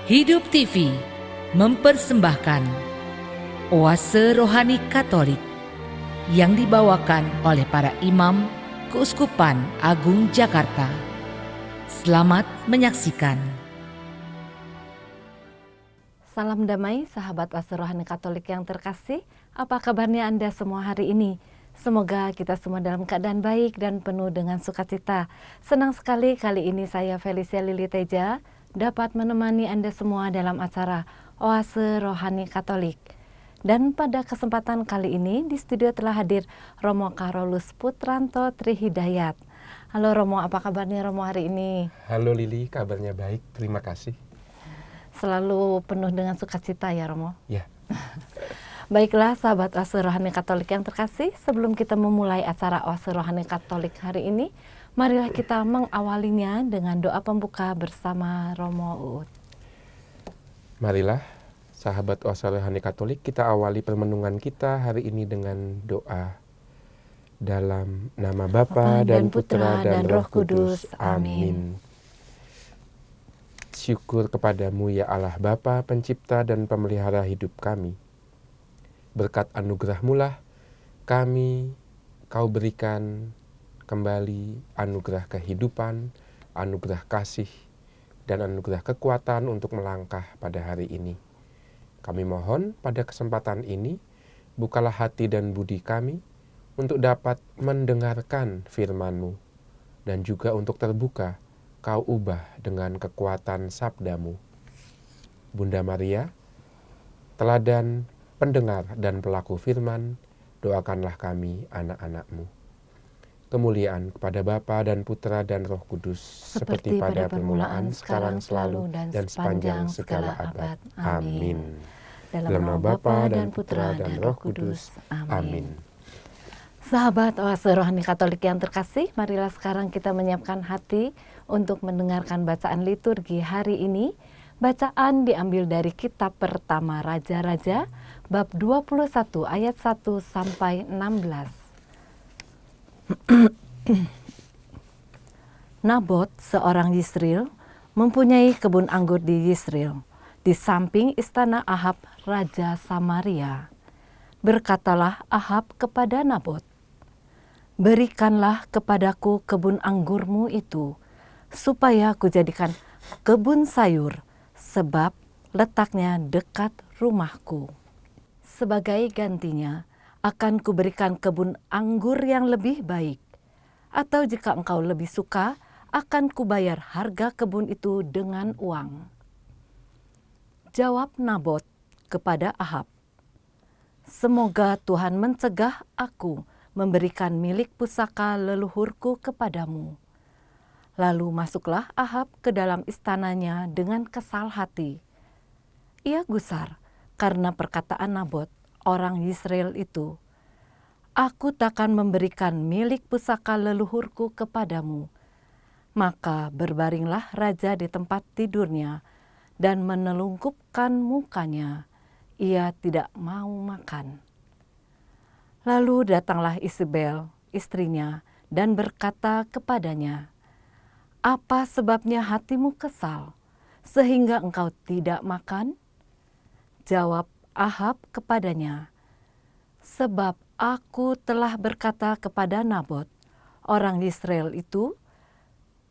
Hidup TV mempersembahkan Oase Rohani Katolik yang dibawakan oleh para imam Keuskupan Agung Jakarta. Selamat menyaksikan. Salam damai sahabat Oase Rohani Katolik yang terkasih. Apa kabarnya Anda semua hari ini? Semoga kita semua dalam keadaan baik dan penuh dengan sukacita. Senang sekali kali ini saya Felicia Lili Teja dapat menemani Anda semua dalam acara Oase Rohani Katolik. Dan pada kesempatan kali ini di studio telah hadir Romo Karolus Putranto Trihidayat. Halo Romo, apa kabarnya Romo hari ini? Halo Lili, kabarnya baik, terima kasih. Selalu penuh dengan sukacita ya Romo? Ya. Baiklah sahabat Oase Rohani Katolik yang terkasih, sebelum kita memulai acara Oase Rohani Katolik hari ini, marilah kita mengawalinya dengan doa pembuka bersama Romo Uut. Marilah sahabat Oase Rohani Katolik, kita awali permenungan kita hari ini dengan doa. Dalam nama Bapa dan Putra dan Roh Kudus. Amin. Syukur kepadamu ya Allah Bapa, pencipta dan pemelihara hidup kami. Berkat anugerah-Mu lah kami Kau berikan kembali anugerah kehidupan, anugerah kasih, dan anugerah kekuatan untuk melangkah pada hari ini. Kami mohon pada kesempatan ini, bukalah hati dan budi kami untuk dapat mendengarkan firman-Mu, dan juga untuk terbuka Kau ubah dengan kekuatan sabda-Mu. Bunda Maria, teladan pendengar dan pelaku firman, doakanlah kami anak-anak-Mu. Kemuliaan kepada Bapa dan Putra dan Roh Kudus, seperti pada permulaan, sekarang, selalu, dan sepanjang segala abad. Amin. Dalam nama Bapa dan Putra dan Roh Kudus. Amin. Sahabat Oase Rohani Katolik yang terkasih, marilah sekarang kita menyiapkan hati untuk mendengarkan bacaan liturgi hari ini. Bacaan diambil dari kitab pertama Raja-Raja, bab 21 ayat 1 sampai 16. Nabot, seorang Yisrael, mempunyai kebun anggur di Yisrael, di samping istana Ahab, Raja Samaria. Berkatalah Ahab kepada Nabot, "Berikanlah kepadaku kebun anggurmu itu, supaya kujadikan kebun sayur, sebab letaknya dekat rumahku. Sebagai gantinya, akan kuberikan kebun anggur yang lebih baik. Atau jika engkau lebih suka, akan kubayar harga kebun itu dengan uang." Jawab Nabot kepada Ahab, "Semoga Tuhan mencegah aku memberikan milik pusaka leluhurku kepadamu." Lalu masuklah Ahab ke dalam istananya dengan kesal hati. Ia gusar karena perkataan Nabot, orang Yisrael itu, "Aku takkan memberikan milik pusaka leluhurku kepadamu." Maka berbaringlah raja di tempat tidurnya dan menelungkupkan mukanya. Ia tidak mau makan. Lalu datanglah Isabel, istrinya, dan berkata kepadanya, "Apa sebabnya hatimu kesal, sehingga engkau tidak makan?" Jawab Ahab kepadanya, "Sebab aku telah berkata kepada Nabot, orang Israel itu,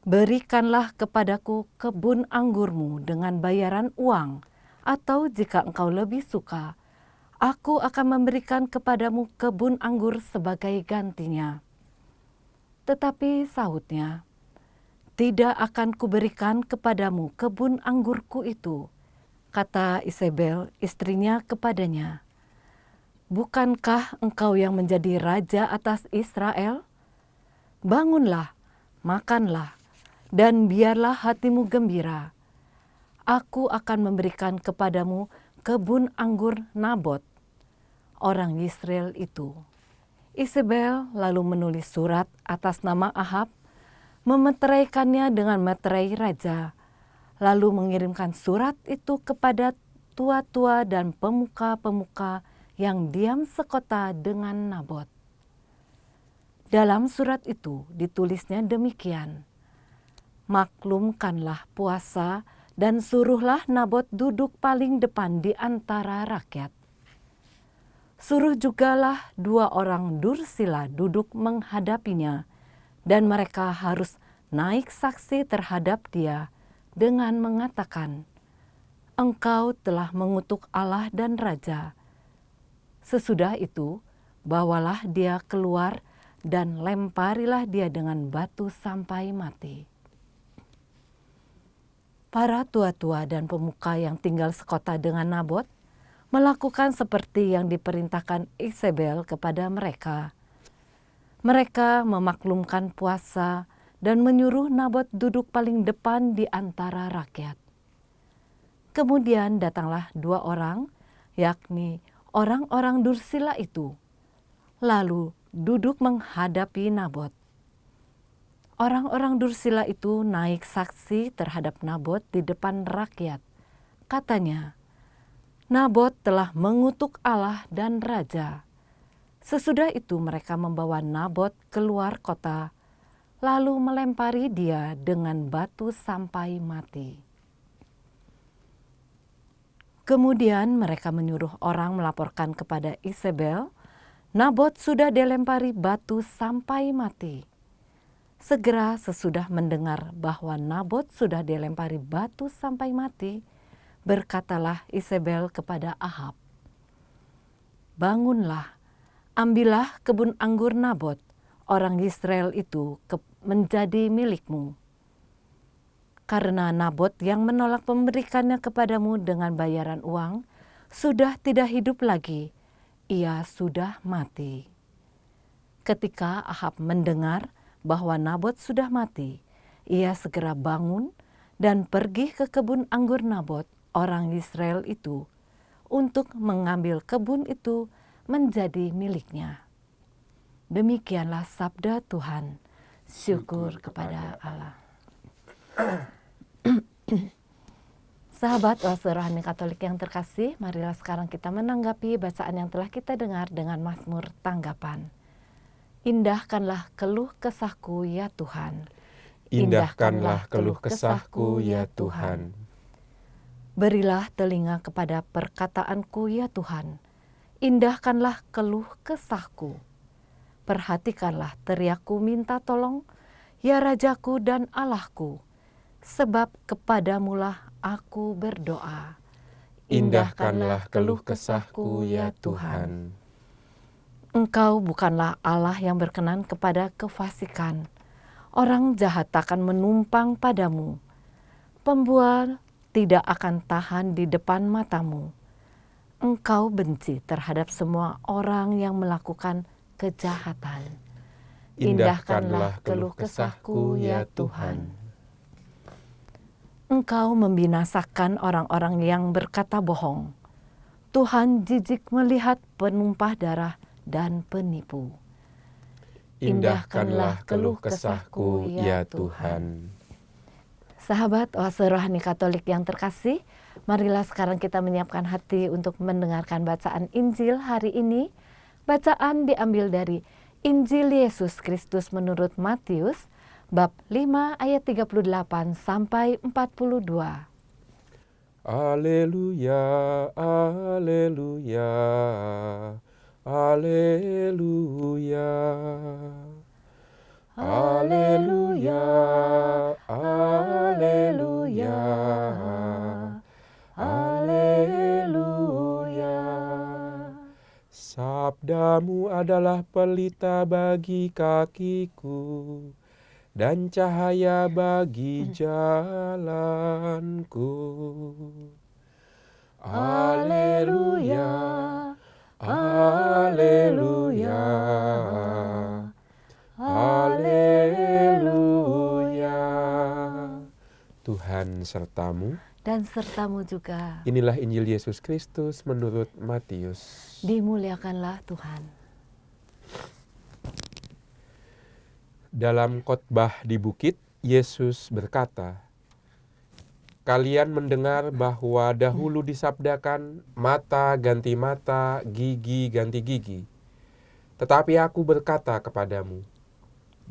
berikanlah kepadaku kebun anggurmu dengan bayaran uang, atau jika engkau lebih suka, aku akan memberikan kepadamu kebun anggur sebagai gantinya." Tetapi sahutnya, "Tidak akan kuberikan kepadamu kebun anggurku itu." Kata Isabel, istrinya kepadanya, "Bukankah engkau yang menjadi raja atas Israel? Bangunlah, makanlah, dan biarlah hatimu gembira. Aku akan memberikan kepadamu kebun anggur Nabot, orang Yisrael itu." Isabel lalu menulis surat atas nama Ahab, memeteraikannya dengan meterai raja, lalu mengirimkan surat itu kepada tua-tua dan pemuka-pemuka yang diam sekota dengan Nabot. Dalam surat itu ditulisnya demikian, "Maklumkanlah puasa dan suruhlah Nabot duduk paling depan di antara rakyat. Suruh jugalah 2 orang dursila duduk menghadapinya, dan mereka harus naik saksi terhadap dia dengan mengatakan, "Engkau telah mengutuk Allah dan Raja." Sesudah itu, bawalah dia keluar dan lemparilah dia dengan batu sampai mati. Para tua-tua dan pemuka yang tinggal sekota dengan Nabot melakukan seperti yang diperintahkan Isabel kepada mereka. Mereka memaklumkan puasa dan menyuruh Nabot duduk paling depan di antara rakyat. Kemudian datanglah 2 orang, yakni orang-orang dursila itu, lalu duduk menghadapi Nabot. Orang-orang dursila itu naik saksi terhadap Nabot di depan rakyat. Katanya, "Nabot telah mengutuk Allah dan Raja." Sesudah itu mereka membawa Nabot keluar kota, lalu melempari dia dengan batu sampai mati. Kemudian mereka menyuruh orang melaporkan kepada Isabel, Nabot sudah dilempari batu sampai mati. Segera sesudah mendengar bahwa Nabot sudah dilempari batu sampai mati, berkatalah Isabel kepada Ahab, "Bangunlah, ambillah kebun anggur Nabot, orang Israel itu, menjadi milikmu. Karena Nabot yang menolak memberikannya kepadamu dengan bayaran uang, sudah tidak hidup lagi, ia sudah mati." Ketika Ahab mendengar bahwa Nabot sudah mati, ia segera bangun dan pergi ke kebun anggur Nabot, orang Israel itu, untuk mengambil kebun itu menjadi miliknya. Demikianlah sabda Tuhan. Syukur kepada Allah. Sahabat Oase Rohani Katolik yang terkasih, marilah sekarang kita menanggapi bacaan yang telah kita dengar dengan Mazmur tanggapan. Indahkanlah keluh kesahku ya Tuhan. Indahkanlah keluh kesahku ya Tuhan. Berilah telinga kepada perkataanku ya Tuhan. Indahkanlah keluh kesahku. Perhatikanlah teriakku minta tolong, ya Rajaku dan Allahku. Sebab kepadamulah aku berdoa. Indahkanlah keluh kesahku ya Tuhan. Engkau bukanlah Allah yang berkenan kepada kefasikan. Orang jahat takkan menumpang padamu. Pembual tidak akan tahan di depan matamu. Engkau benci terhadap semua orang yang melakukan kejahatan. Indahkanlah keluh kesahku ya Tuhan. Engkau membinasakan orang-orang yang berkata bohong. Tuhan jijik melihat penumpah darah dan penipu. Indahkanlah keluh kesahku ya Tuhan. Sahabat Oase Rohani Katolik yang terkasih, marilah sekarang kita menyiapkan hati untuk mendengarkan bacaan Injil hari ini. Bacaan diambil dari Injil Yesus Kristus menurut Matius, bab 5 ayat 38 sampai 42. Haleluya, haleluya, haleluya. Haleluya, haleluya, haleluya. Sabdamu adalah pelita bagi kakiku dan cahaya bagi jalanku. Haleluya, haleluya, haleluya. Tuhan sertamu Dan sertamu juga. Inilah Injil Yesus Kristus menurut Matius. Dimuliakanlah Tuhan. Dalam khotbah di bukit, Yesus berkata, "Kalian mendengar bahwa dahulu disabdakan mata ganti mata, gigi ganti gigi. Tetapi aku berkata kepadamu,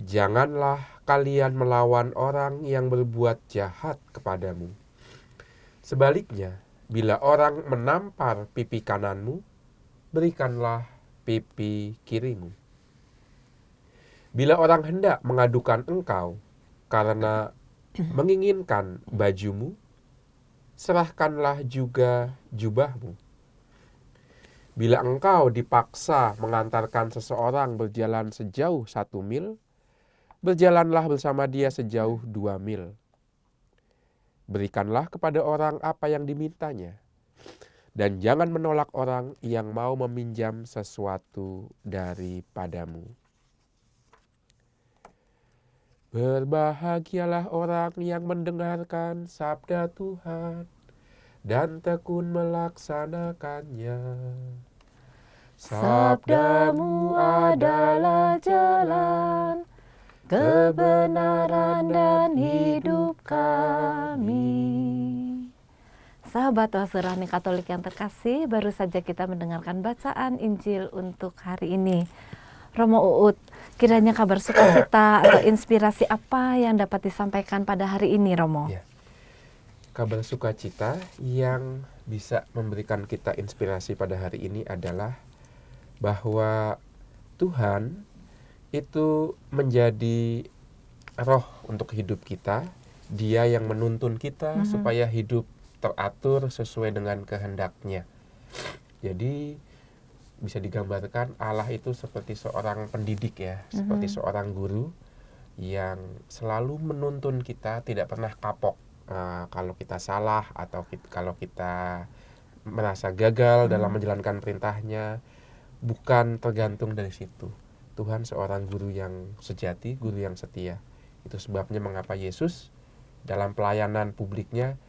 janganlah kalian melawan orang yang berbuat jahat kepadamu. Sebaliknya, bila orang menampar pipi kananmu, berikanlah pipi kirimu. Bila orang hendak mengadukan engkau karena menginginkan bajumu, serahkanlah juga jubahmu. Bila engkau dipaksa mengantarkan seseorang berjalan sejauh 1 mil, berjalanlah bersama dia sejauh 2 mil. Berikanlah kepada orang apa yang dimintanya, dan jangan menolak orang yang mau meminjam sesuatu daripadamu. Berbahagialah orang yang mendengarkan sabda Tuhan dan tekun melaksanakannya. Sabdamu adalah jalan, kebenaran dan hidup kami. Sahabat Oase Rohani Katolik yang terkasih, baru saja kita mendengarkan bacaan Injil untuk hari ini. Romo Uut, kiranya kabar sukacita atau inspirasi apa yang dapat disampaikan pada hari ini, Romo? Ya. Kabar sukacita yang bisa memberikan kita inspirasi pada hari ini adalah bahwa Tuhan itu menjadi roh untuk hidup kita. Dia yang menuntun kita supaya hidup teratur sesuai dengan kehendaknya. Jadi bisa digambarkan Allah itu seperti seorang pendidik ya, seperti seorang guru yang selalu menuntun kita, tidak pernah kapok kalau kita salah atau kalau kita merasa gagal dalam menjalankan perintahnya. Bukan tergantung dari situ. Tuhan seorang guru yang sejati, guru yang setia. Itu sebabnya mengapa Yesus dalam pelayanan publiknya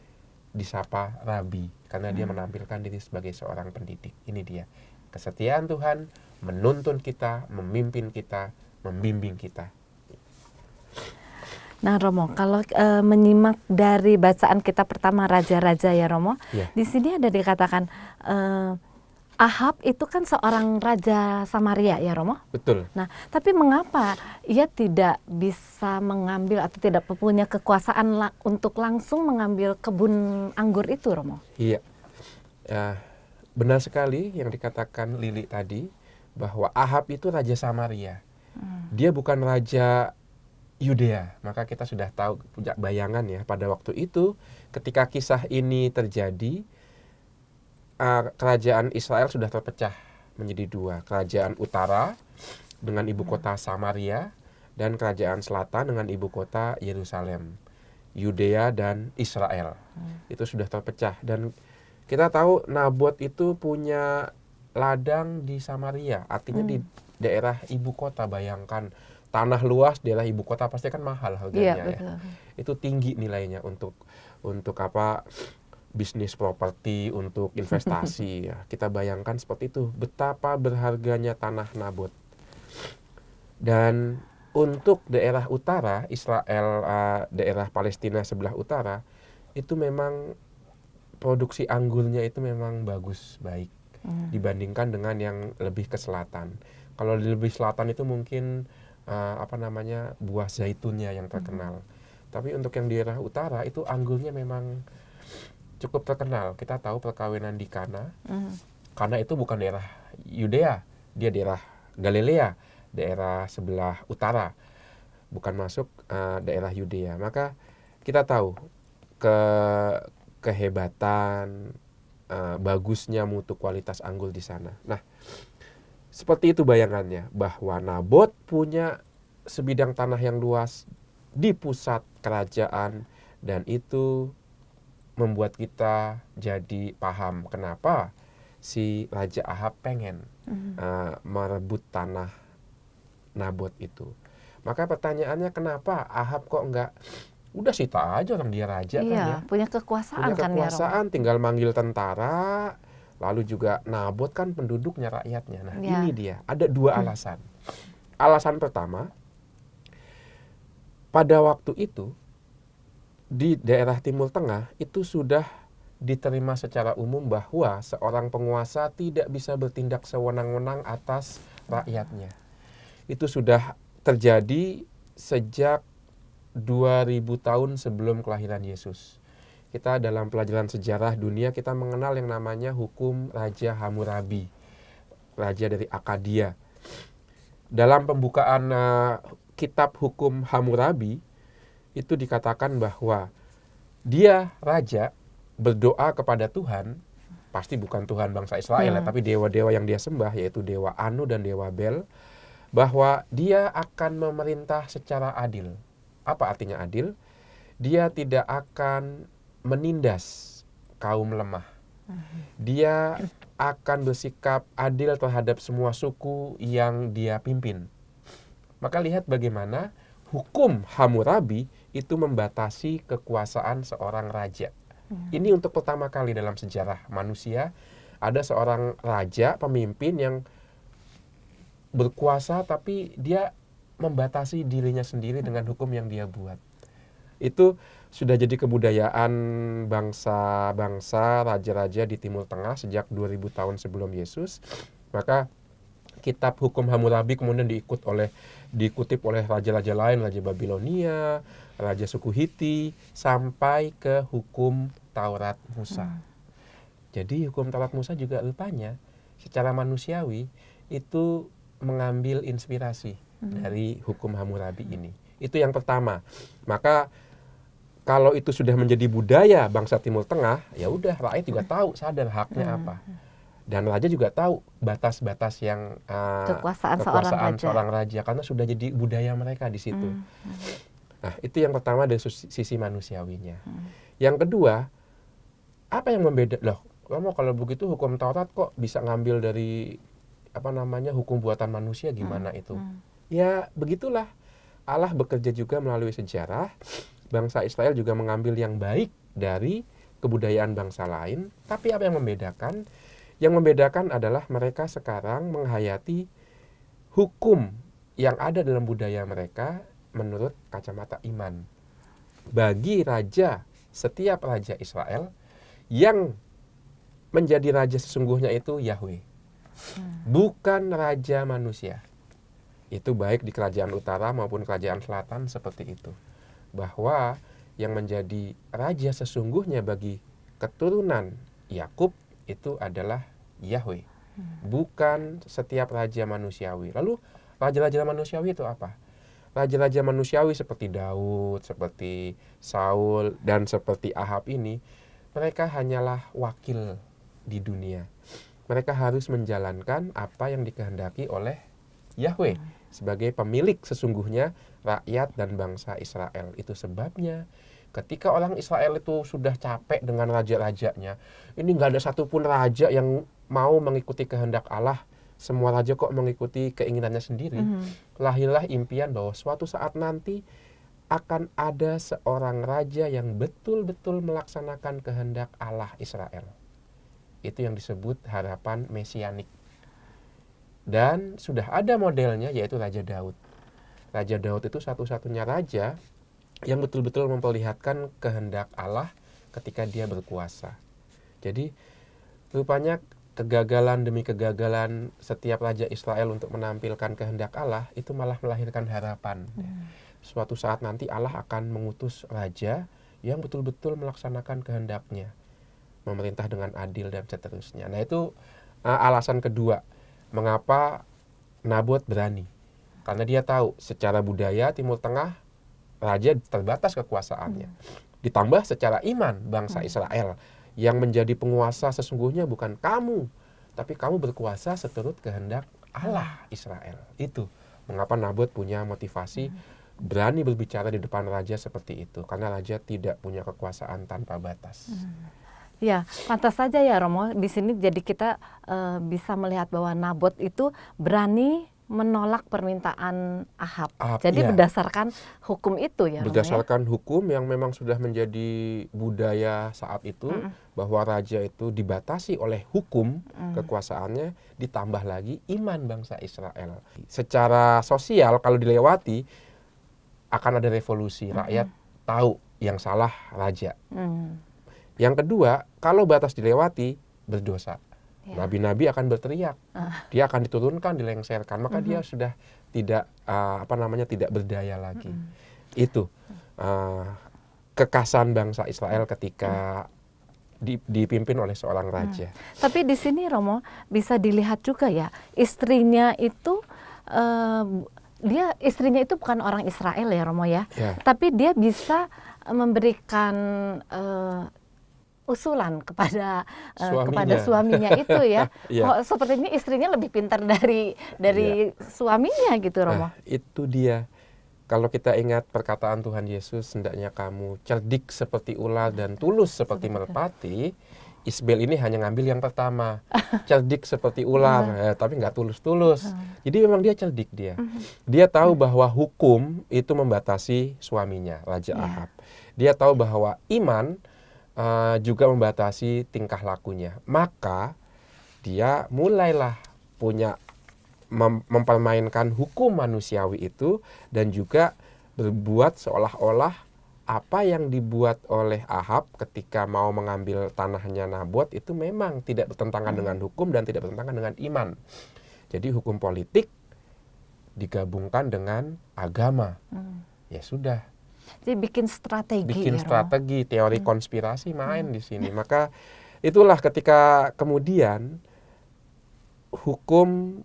disapa Rabi, karena dia menampilkan diri sebagai seorang pendidik. Ini dia, kesetiaan Tuhan menuntun kita, memimpin kita, membimbing kita. Nah, Romo, kalau menyimak dari bacaan kita pertama Raja-Raja ya, Romo, di sini ada dikatakan Ahab itu kan seorang raja Samaria ya, Romo? Betul. Nah, tapi mengapa ia tidak bisa mengambil atau tidak punya kekuasaan untuk langsung mengambil kebun anggur itu, Romo? Iya, benar sekali yang dikatakan Lili tadi, bahwa Ahab itu raja Samaria. Dia bukan raja Yudea. Maka kita sudah tahu, punya bayangan ya, pada waktu itu ketika kisah ini terjadi, kerajaan Israel sudah terpecah menjadi 2. Kerajaan utara dengan ibu kota Samaria, dan kerajaan selatan dengan ibu kota Yerusalem. Yudea dan Israel. Itu sudah terpecah. Dan kita tahu Nabot itu punya ladang di Samaria. Artinya di daerah ibu kota. Bayangkan tanah luas daerah ibu kota pasti kan mahal harganya ya. Itu tinggi nilainya untuk bisnis properti, untuk investasi ya. Kita bayangkan seperti itu, betapa berharganya tanah Nabot. Dan untuk daerah utara Israel, daerah Palestina sebelah utara, itu memang produksi anggurnya itu memang bagus, baik dibandingkan dengan yang lebih ke selatan. Kalau di lebih selatan itu mungkin buah zaitunnya yang terkenal. Tapi untuk yang daerah utara itu anggurnya memang cukup terkenal. Kita tahu perkawinan di Kana. Kana itu bukan daerah Yudea, dia daerah Galilea, daerah sebelah utara, bukan masuk daerah Yudea. Maka kita tahu kehebatan, bagusnya mutu kualitas anggur di sana. Nah, seperti itu bayangannya, bahwa Nabot punya sebidang tanah yang luas di pusat kerajaan, dan itu membuat kita jadi paham kenapa si Raja Ahab pengen merebut tanah Nabot itu. Maka pertanyaannya, kenapa Ahab kok enggak udah sita aja, orang dia raja kan ya. Punya kekuasaan kan ya, Romo? Tinggal manggil tentara. Lalu juga Nabot kan penduduknya, rakyatnya. Nah ini dia, ada 2 alasan. Alasan pertama, pada waktu itu di daerah Timur Tengah itu sudah diterima secara umum bahwa seorang penguasa tidak bisa bertindak sewenang-wenang atas rakyatnya. Itu sudah terjadi sejak 2000 tahun sebelum kelahiran Yesus. kita dalam pelajaran sejarah dunia kita mengenal yang namanya hukum Raja Hammurabi, raja dari Akkadia. Dalam pembukaan kitab hukum Hammurabi itu dikatakan bahwa dia raja berdoa kepada Tuhan, pasti bukan Tuhan bangsa Israel ya, tapi dewa-dewa yang dia sembah, yaitu dewa Anu dan dewa Bel, bahwa dia akan memerintah secara adil. Apa artinya adil? Dia tidak akan menindas kaum lemah. Dia akan bersikap adil terhadap semua suku yang dia pimpin. Maka lihat bagaimana hukum Hammurabi itu membatasi kekuasaan seorang raja. Ini untuk pertama kali dalam sejarah manusia ada seorang raja, pemimpin yang berkuasa tapi dia membatasi dirinya sendiri dengan hukum yang dia buat. Itu sudah jadi kebudayaan bangsa-bangsa, raja-raja di Timur Tengah sejak 2000 tahun sebelum Yesus. Maka kitab hukum Hammurabi kemudian dikutip oleh raja-raja lain, Raja Babilonia, Raja suku Hiti, sampai ke hukum Taurat Musa. Jadi hukum Taurat Musa juga rupanya secara manusiawi itu mengambil inspirasi dari hukum Hammurabi ini. Itu yang pertama. Maka kalau itu sudah menjadi budaya bangsa Timur Tengah, ya udah rakyat juga tahu, sadar haknya apa. Dan raja juga tahu batas-batas yang kekuasaan seorang raja karena sudah jadi budaya mereka di situ. Nah, itu yang pertama dari sisi manusiawinya. Yang kedua, apa yang membeda? Loh, kamu kalau begitu hukum Taurat kok bisa ngambil dari hukum buatan manusia, gimana itu? Ya, begitulah. Allah bekerja juga melalui sejarah. Bangsa Israel juga mengambil yang baik dari kebudayaan bangsa lain. Tapi apa yang membedakan? Yang membedakan adalah mereka sekarang menghayati hukum yang ada dalam budaya mereka menurut kacamata iman. Bagi setiap raja Israel, yang menjadi raja sesungguhnya itu Yahweh. Bukan raja manusia. Itu baik di kerajaan utara maupun kerajaan selatan seperti itu. Bahwa yang menjadi raja sesungguhnya bagi keturunan Yakub itu adalah Yahweh, bukan setiap raja manusiawi. Lalu raja-raja manusiawi itu apa? Raja-raja manusiawi seperti Daud, seperti Saul, dan seperti Ahab ini, mereka hanyalah wakil di dunia. Mereka harus menjalankan apa yang dikehendaki oleh Yahweh sebagai pemilik sesungguhnya rakyat dan bangsa Israel. Itu sebabnya ketika orang Israel itu sudah capek dengan raja-rajanya, ini nggak ada satupun raja yang mau mengikuti kehendak Allah. Semua raja kok mengikuti keinginannya sendiri. Lahirlah impian bahwa suatu saat nanti akan ada seorang raja yang betul-betul melaksanakan kehendak Allah Israel. Itu yang disebut harapan mesianik. Dan sudah ada modelnya, yaitu Raja Daud. Raja Daud itu satu-satunya raja yang betul-betul memperlihatkan kehendak Allah ketika dia berkuasa. Jadi rupanya kegagalan demi kegagalan setiap raja Israel untuk menampilkan kehendak Allah itu malah melahirkan harapan. Suatu saat nanti Allah akan mengutus raja yang betul-betul melaksanakan kehendaknya, memerintah dengan adil dan seterusnya. Nah, itu alasan kedua mengapa Nabot berani. Karena dia tahu secara budaya Timur Tengah raja terbatas kekuasaannya. Ditambah secara iman bangsa Israel yang menjadi penguasa sesungguhnya bukan kamu, tapi kamu berkuasa seturut kehendak Allah Israel. Itu mengapa Nabot punya motivasi berani berbicara di depan raja seperti itu, karena raja tidak punya kekuasaan tanpa batas. Ya, pantas saja ya Romo. Di sini jadi kita bisa melihat bahwa Nabot itu berani menolak permintaan Ahab. Jadi berdasarkan hukum itu ya, berdasarkan hukum yang memang sudah menjadi budaya saat itu, bahwa raja itu dibatasi oleh hukum kekuasaannya, ditambah lagi iman bangsa Israel. Secara sosial kalau dilewati akan ada revolusi, rakyat tahu yang salah raja. Yang kedua, kalau batas dilewati berdosa. Nabi-nabi akan berteriak, dia akan diturunkan, dilengserkan, maka dia sudah tidak tidak berdaya lagi. Itu kekasan bangsa Israel ketika dipimpin oleh seorang raja. Tapi di sini Romo bisa dilihat juga ya, istrinya itu istrinya itu bukan orang Israel ya Romo ya, tapi dia bisa memberikan usulan kepada suaminya itu ya. Oh, sepertinya istrinya lebih pintar dari suaminya gitu Romo. Nah, itu dia. Kalau kita ingat perkataan Tuhan Yesus, hendaknya kamu cerdik seperti ular dan tulus seperti merpati. Isbel ini hanya ngambil yang pertama, cerdik seperti ular, tapi nggak tulus-tulus. Jadi memang dia cerdik dia. Dia tahu bahwa hukum itu membatasi suaminya, Raja Ahab. Dia tahu bahwa iman juga membatasi tingkah lakunya. Maka dia mulailah punya mempermainkan hukum manusiawi itu dan juga berbuat seolah-olah apa yang dibuat oleh Ahab ketika mau mengambil tanahnya Nabot itu memang tidak bertentangan dengan hukum dan tidak bertentangan dengan iman. Jadi hukum politik digabungkan dengan agama. Ya sudah. Jadi bikin strategi. Teori konspirasi main di sini. Maka itulah ketika kemudian hukum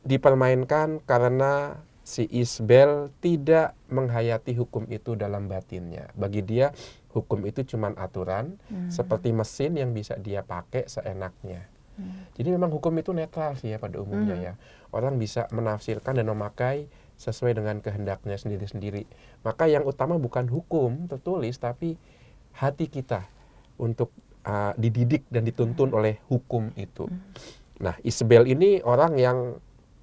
dipermainkan karena si Isbel tidak menghayati hukum itu dalam batinnya. Bagi dia hukum itu cuma aturan seperti mesin yang bisa dia pakai seenaknya. Jadi memang hukum itu netral sih ya pada umumnya ya. Orang bisa menafsirkan dan memakai sesuai dengan kehendaknya sendiri-sendiri. Maka yang utama bukan hukum tertulis tapi hati kita untuk dididik dan dituntun oleh hukum itu. Nah, Isbel ini orang yang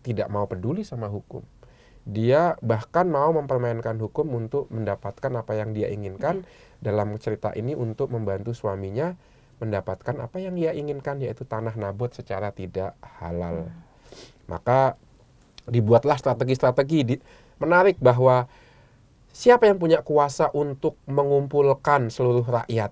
tidak mau peduli sama hukum. Dia bahkan mau mempermainkan hukum untuk mendapatkan apa yang dia inginkan. Dalam cerita ini untuk membantu suaminya mendapatkan apa yang dia inginkan, yaitu tanah Nabot secara tidak halal. Maka dibuatlah strategi-strategi menarik bahwa siapa yang punya kuasa untuk mengumpulkan seluruh rakyat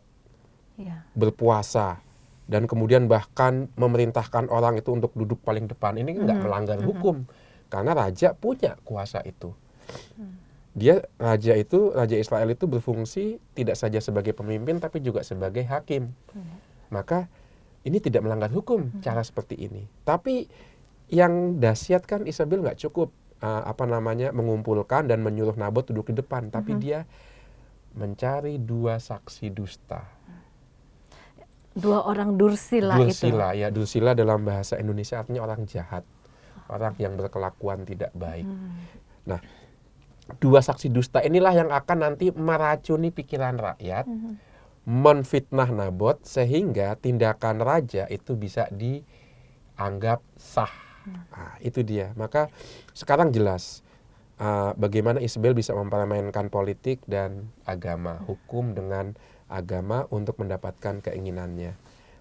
berpuasa dan kemudian bahkan memerintahkan orang itu untuk duduk paling depan. Ini nggak melanggar hukum karena raja punya kuasa itu. Raja Israel itu berfungsi tidak saja sebagai pemimpin tapi juga sebagai hakim. Maka ini tidak melanggar hukum cara seperti ini. Tapi yang dahsyat kan Isabel nggak cukup mengumpulkan dan menyuruh Nabot duduk di depan, tapi dia mencari 2 saksi dusta. 2 orang Dursila itu. Dursila dalam bahasa Indonesia artinya orang jahat, orang yang berkelakuan tidak baik. Nah, 2 saksi dusta inilah yang akan nanti meracuni pikiran rakyat, menfitnah Nabot sehingga tindakan raja itu bisa dianggap sah. Nah, itu dia. Maka sekarang jelas bagaimana Isabel bisa mempermainkan politik dan agama, hukum dengan agama untuk mendapatkan keinginannya.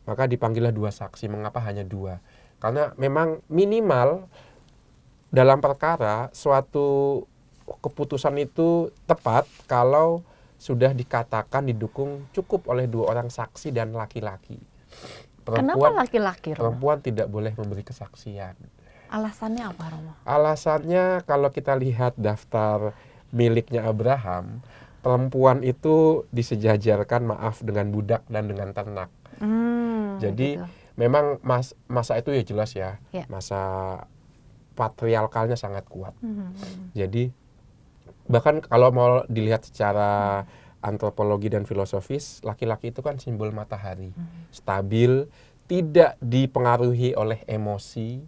Maka dipanggillah 2 saksi. Mengapa hanya 2? Karena memang minimal dalam perkara suatu keputusan itu tepat kalau sudah dikatakan didukung cukup oleh 2 orang saksi dan laki-laki. Kenapa laki-laki, Romo? Perempuan tidak boleh memberi kesaksian. Alasannya apa, Romo? Alasannya kalau kita lihat daftar miliknya Abraham, perempuan itu disejajarkan dengan budak dan dengan ternak. Jadi memang masa itu ya jelas ya, masa patriarkalnya sangat kuat. Jadi bahkan kalau mau dilihat secara antropologi dan filosofis, laki-laki itu kan simbol matahari, stabil, tidak dipengaruhi oleh emosi,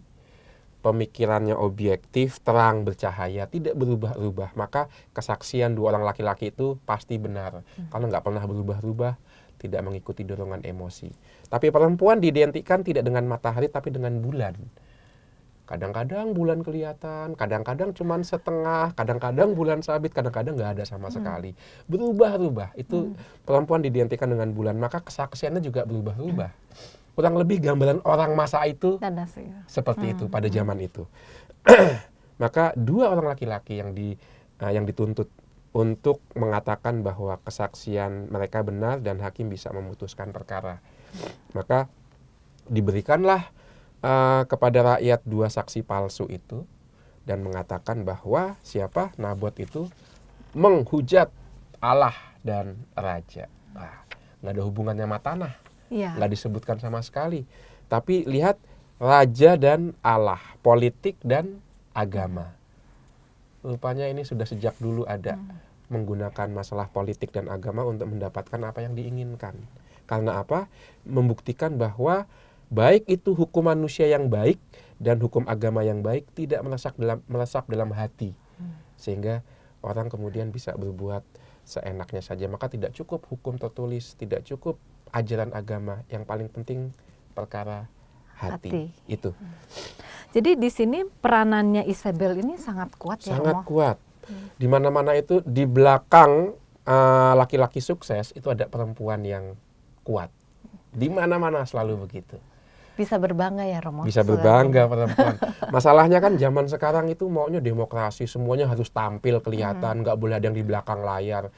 pemikirannya objektif, terang, bercahaya, tidak berubah-ubah. Maka kesaksian 2 orang laki-laki itu pasti benar. Kalau nggak pernah berubah-ubah, tidak mengikuti dorongan emosi. Tapi perempuan diidentikan tidak dengan matahari, tapi dengan bulan. Kadang-kadang bulan kelihatan, kadang-kadang cuma setengah, kadang-kadang bulan sabit, kadang-kadang nggak ada sama sekali. Berubah-ubah. Itu perempuan diidentikan dengan bulan, maka kesaksiannya juga berubah-ubah. Kurang lebih gambaran orang masa itu seperti itu pada zaman itu. Maka 2 orang laki-laki yang dituntut untuk mengatakan bahwa kesaksian mereka benar dan hakim bisa memutuskan perkara. Maka diberikanlah kepada rakyat 2 saksi palsu itu dan mengatakan bahwa Nabot itu menghujat Allah dan raja. Nah, nggak ada hubungannya sama tanah, Iya. nggak disebutkan sama sekali. Tapi lihat raja dan Allah, politik dan agama. Rupanya ini sudah sejak dulu ada menggunakan masalah politik dan agama untuk mendapatkan apa yang diinginkan. Karena apa? Membuktikan bahwa baik itu hukum manusia yang baik dan hukum agama yang baik tidak meresap dalam hati. Sehingga orang kemudian bisa berbuat seenaknya saja. Maka tidak cukup hukum tertulis, tidak cukup ajaran agama. Yang paling penting perkara hati. Itu. Jadi di sini peranannya Isabel ini sangat kuat ya, Sangat Romo? kuat. Di mana-mana itu di belakang laki-laki sukses itu ada perempuan yang kuat. Di mana-mana selalu begitu. Bisa berbangga ya, Romo? Bisa berbangga perempuan. Masalahnya kan zaman sekarang itu maunya demokrasi, semuanya harus tampil kelihatan, nggak boleh ada yang di belakang layar.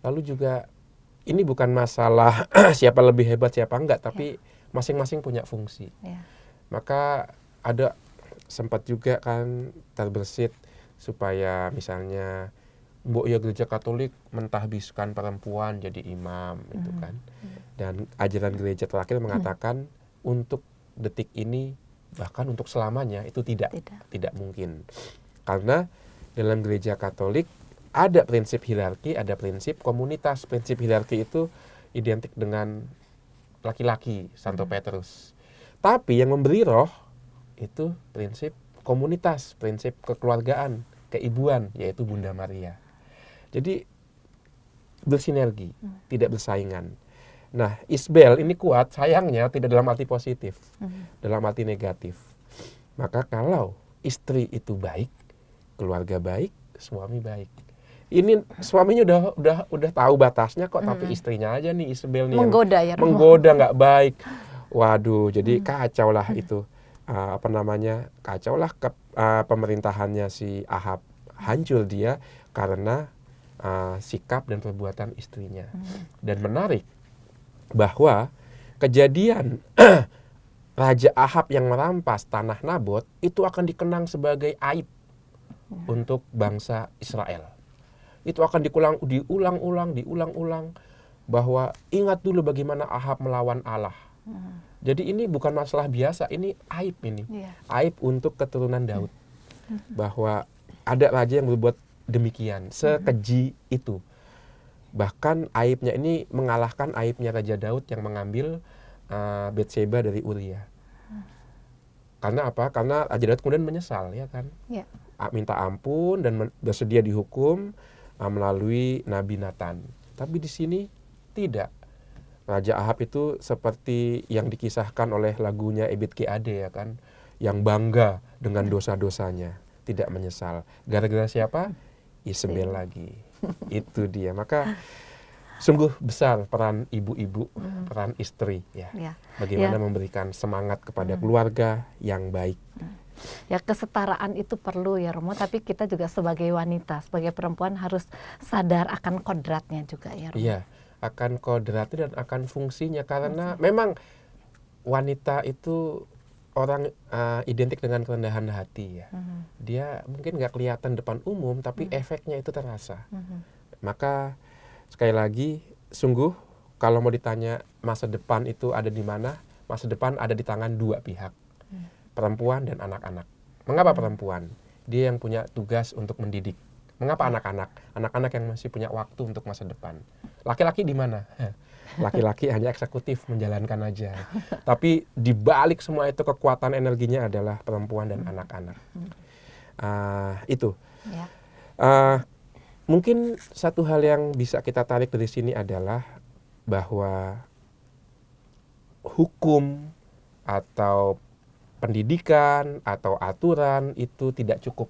Lalu juga ini bukan masalah siapa lebih hebat siapa enggak, tapi masing-masing punya fungsi. Ya. Maka ada sempat juga kan terbersit supaya misalnya mbok ya gereja Katolik mentahbiskan perempuan jadi imam itu kan. Dan ajaran gereja terakhir mengatakan untuk detik ini bahkan untuk selamanya itu tidak mungkin. Karena dalam gereja Katolik ada prinsip hierarki, ada prinsip komunitas. Prinsip hierarki itu identik dengan laki-laki, Santo Petrus. Tapi yang memberi roh itu prinsip komunitas, prinsip kekeluargaan, keibuan, yaitu Bunda Maria. Jadi bersinergi, tidak bersaingan. Nah, Isabel ini kuat, sayangnya tidak dalam arti positif, dalam arti negatif. Maka kalau istri itu baik, keluarga baik, suami baik. Ini suaminya udah tahu batasnya kok, tapi istrinya aja nih Isabel nih Menggoda ya, Romo? menggoda nggak baik. Waduh, jadi kacau lah itu. Kacau lah pemerintahannya si Ahab. Hancur dia karena sikap dan perbuatan istrinya. Dan menarik bahwa kejadian Raja Ahab yang merampas tanah Nabot itu akan dikenang sebagai aib untuk bangsa Israel. Itu akan diulang-ulang bahwa ingat dulu bagaimana Ahab melawan Allah. Jadi ini bukan masalah biasa, ini aib ini. Aib untuk keturunan Daud. Bahwa ada raja yang berbuat demikian, sekeji itu. Bahkan aibnya ini mengalahkan aibnya Raja Daud yang mengambil Bathsheba dari Uria. Karena apa? Karena Raja Daud kemudian menyesal, ya kan? Minta ampun dan bersedia dihukum melalui Nabi Nathan. Tapi di sini tidak. Raja Ahab itu seperti yang dikisahkan oleh lagunya Ebit G. Ade, ya kan? Yang bangga dengan dosa-dosanya, tidak menyesal. Gara-gara siapa? Isabel lagi. Itu dia. Maka sungguh besar peran ibu-ibu, peran istri ya. Bagaimana memberikan semangat kepada keluarga yang baik. Ya, kesetaraan itu perlu ya, Romo, tapi kita juga sebagai wanita, sebagai perempuan harus sadar akan kodratnya juga ya, Romo. Iya, akan kodratnya dan akan fungsinya, karena memang wanita itu orang identik dengan kerendahan hati ya. Dia mungkin nggak kelihatan depan umum, tapi efeknya itu terasa. Maka sekali lagi, sungguh kalau mau ditanya masa depan itu ada di mana, masa depan ada di tangan dua pihak, perempuan dan anak-anak. Mengapa perempuan? Dia yang punya tugas untuk mendidik. Mengapa anak-anak? Anak-anak yang masih punya waktu untuk masa depan. Laki-laki di mana? Laki-laki hanya eksekutif, menjalankan aja. Tapi di balik semua itu kekuatan energinya adalah perempuan dan anak-anak. Itu. Mungkin satu hal yang bisa kita tarik dari sini adalah bahwa hukum atau pendidikan atau aturan itu tidak cukup.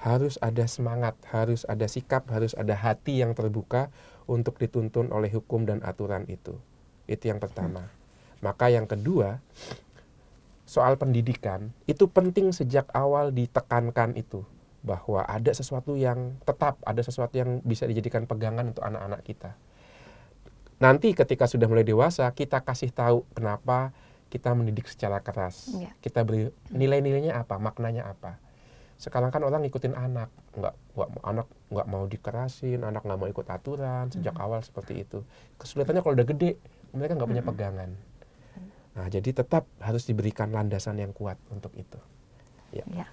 Harus ada semangat, harus ada sikap, harus ada hati yang terbuka untuk dituntun oleh hukum dan aturan itu. Itu yang pertama. Maka yang kedua, soal pendidikan itu penting sejak awal ditekankan itu. Bahwa ada sesuatu yang tetap, ada sesuatu yang bisa dijadikan pegangan untuk anak-anak kita. Nanti ketika sudah mulai dewasa, kita kasih tahu kenapa kita mendidik secara keras. Kita beri nilai-nilainya apa, maknanya apa. Sekarang kan orang ngikutin anak, anak nggak mau dikerasin, anak nggak mau ikut aturan sejak awal seperti itu. Kesulitannya kalau udah gede, mereka nggak punya pegangan. Nah, jadi tetap harus diberikan landasan yang kuat untuk itu. Ya. Ya.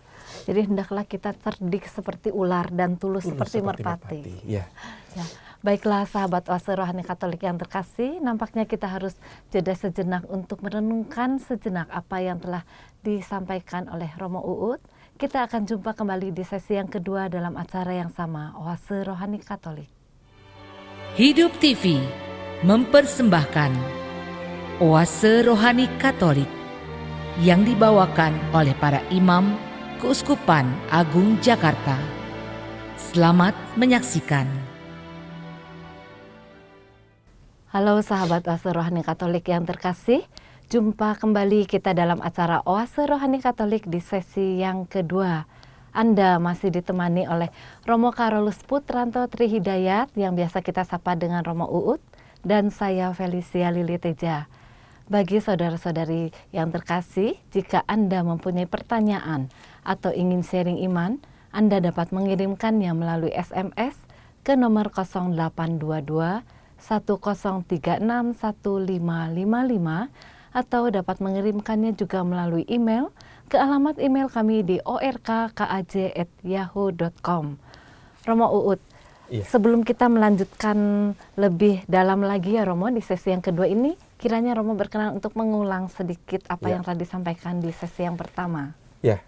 Jadi hendaklah kita cerdik seperti ular dan tulus seperti merpati. Ya. Ya. Baiklah sahabat Oase Rohani Katolik yang terkasih, nampaknya kita harus jeda sejenak untuk merenungkan sejenak apa yang telah disampaikan oleh Romo Uut. Kita akan jumpa kembali di sesi yang kedua dalam acara yang sama, Oase Rohani Katolik. Hidup TV mempersembahkan Oase Rohani Katolik yang dibawakan oleh para imam Keuskupan Agung Jakarta. Selamat menyaksikan. Halo sahabat Oase Rohani Katolik yang terkasih, jumpa kembali kita dalam acara Oase Rohani Katolik di sesi yang kedua. Anda masih ditemani oleh Romo Carolus Putranto Trihidayat yang biasa kita sapa dengan Romo Uut, dan saya Felicia Lili Teja. Bagi saudara-saudari yang terkasih, jika Anda mempunyai pertanyaan atau ingin sharing iman, Anda dapat mengirimkannya melalui SMS ke nomor 0822 1036 1555 atau dapat mengirimkannya juga melalui email ke alamat email kami di orkkaj@yahoo.com. Romo Uut, sebelum kita melanjutkan lebih dalam lagi ya Romo di sesi yang kedua ini, kiranya Romo berkenan untuk mengulang sedikit apa yang telah disampaikan di sesi yang pertama. Ya,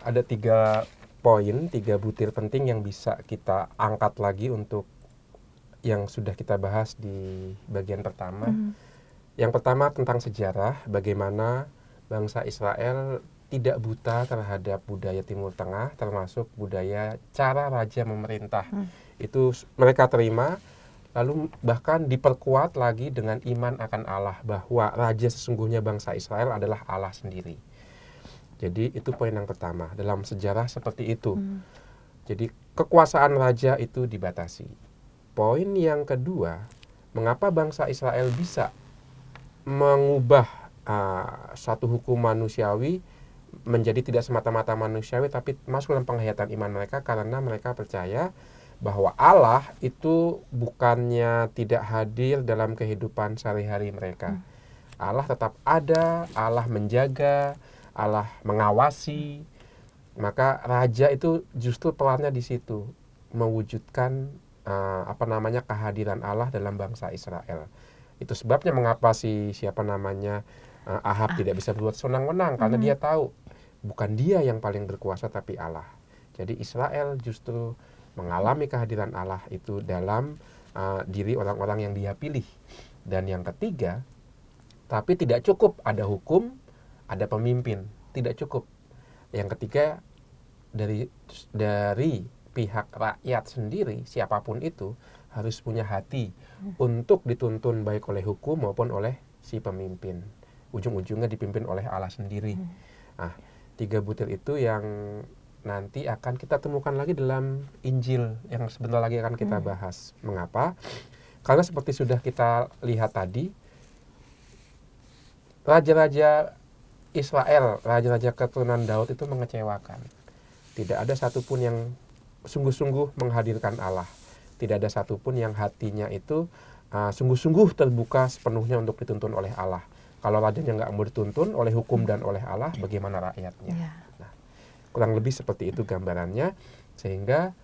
ada 3 poin, 3 butir penting yang bisa kita angkat lagi untuk yang sudah kita bahas di bagian pertama. Yang pertama tentang sejarah, bagaimana bangsa Israel tidak buta terhadap budaya Timur Tengah, termasuk budaya cara raja memerintah. Itu mereka terima, lalu bahkan diperkuat lagi dengan iman akan Allah, bahwa raja sesungguhnya bangsa Israel adalah Allah sendiri. Jadi itu poin yang pertama, dalam sejarah seperti itu. Jadi kekuasaan raja itu dibatasi. Poin yang kedua, mengapa bangsa Israel bisa mengubah satu hukum manusiawi menjadi tidak semata-mata manusiawi, tapi masuk dalam penghayatan iman mereka, karena mereka percaya bahwa Allah itu bukannya tidak hadir dalam kehidupan sehari-hari mereka. Allah tetap ada, Allah menjaga, Allah mengawasi. Maka raja itu justru perannya di situ, mewujudkan kehadiran Allah dalam bangsa Israel. Itu sebabnya mengapa Ahab tidak bisa berbuat senang-menang, karena dia tahu bukan dia yang paling berkuasa tapi Allah. Jadi Israel justru mengalami kehadiran Allah itu dalam diri orang-orang yang dia pilih. Dan yang ketiga, tapi tidak cukup ada hukum, ada pemimpin, tidak cukup. Yang ketiga, dari pihak rakyat sendiri, siapapun itu harus punya hati untuk dituntun baik oleh hukum maupun oleh si pemimpin. Ujung-ujungnya dipimpin oleh Allah sendiri. Nah, 3 butir itu yang nanti akan kita temukan lagi dalam Injil yang sebentar lagi akan kita bahas. Mengapa? Karena seperti sudah kita lihat tadi, raja-raja Israel, raja-raja keturunan Daud itu mengecewakan. Tidak ada satupun yang sungguh-sungguh menghadirkan Allah. Tidak ada satupun yang hatinya itu sungguh-sungguh terbuka sepenuhnya untuk dituntun oleh Allah. Kalau rajanya nggak mau dituntun oleh hukum dan oleh Allah, bagaimana rakyatnya? Nah, kurang lebih seperti itu gambarannya, sehingga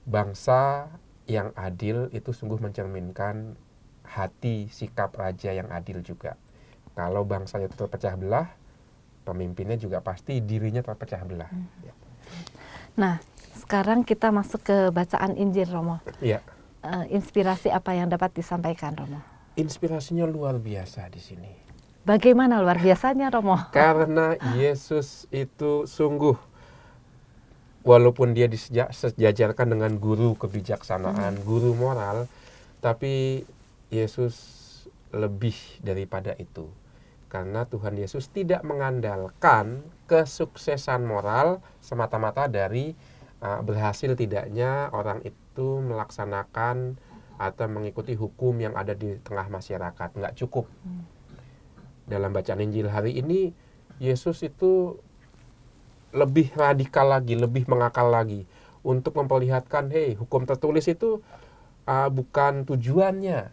bangsa yang adil itu sungguh mencerminkan hati sikap raja yang adil juga. Kalau bangsanya itu terpecah belah, pemimpinnya juga pasti dirinya terpecah belah. Nah, sekarang kita masuk ke bacaan Injil, Romo. Iya. Inspirasi apa yang dapat disampaikan, Romo? Inspirasinya luar biasa di sini. Bagaimana luar biasanya, Romo? Karena Yesus itu sungguh, walaupun dia disejajarkan dengan guru kebijaksanaan, guru moral, tapi Yesus lebih daripada itu. Karena Tuhan Yesus tidak mengandalkan kesuksesan moral semata-mata dari berhasil tidaknya orang itu melaksanakan atau mengikuti hukum yang ada di tengah masyarakat. Nggak cukup. Dalam bacaan Injil hari ini, Yesus itu lebih radikal lagi, lebih mengakal lagi. untuk memperlihatkan, hey, hukum tertulis itu bukan tujuannya,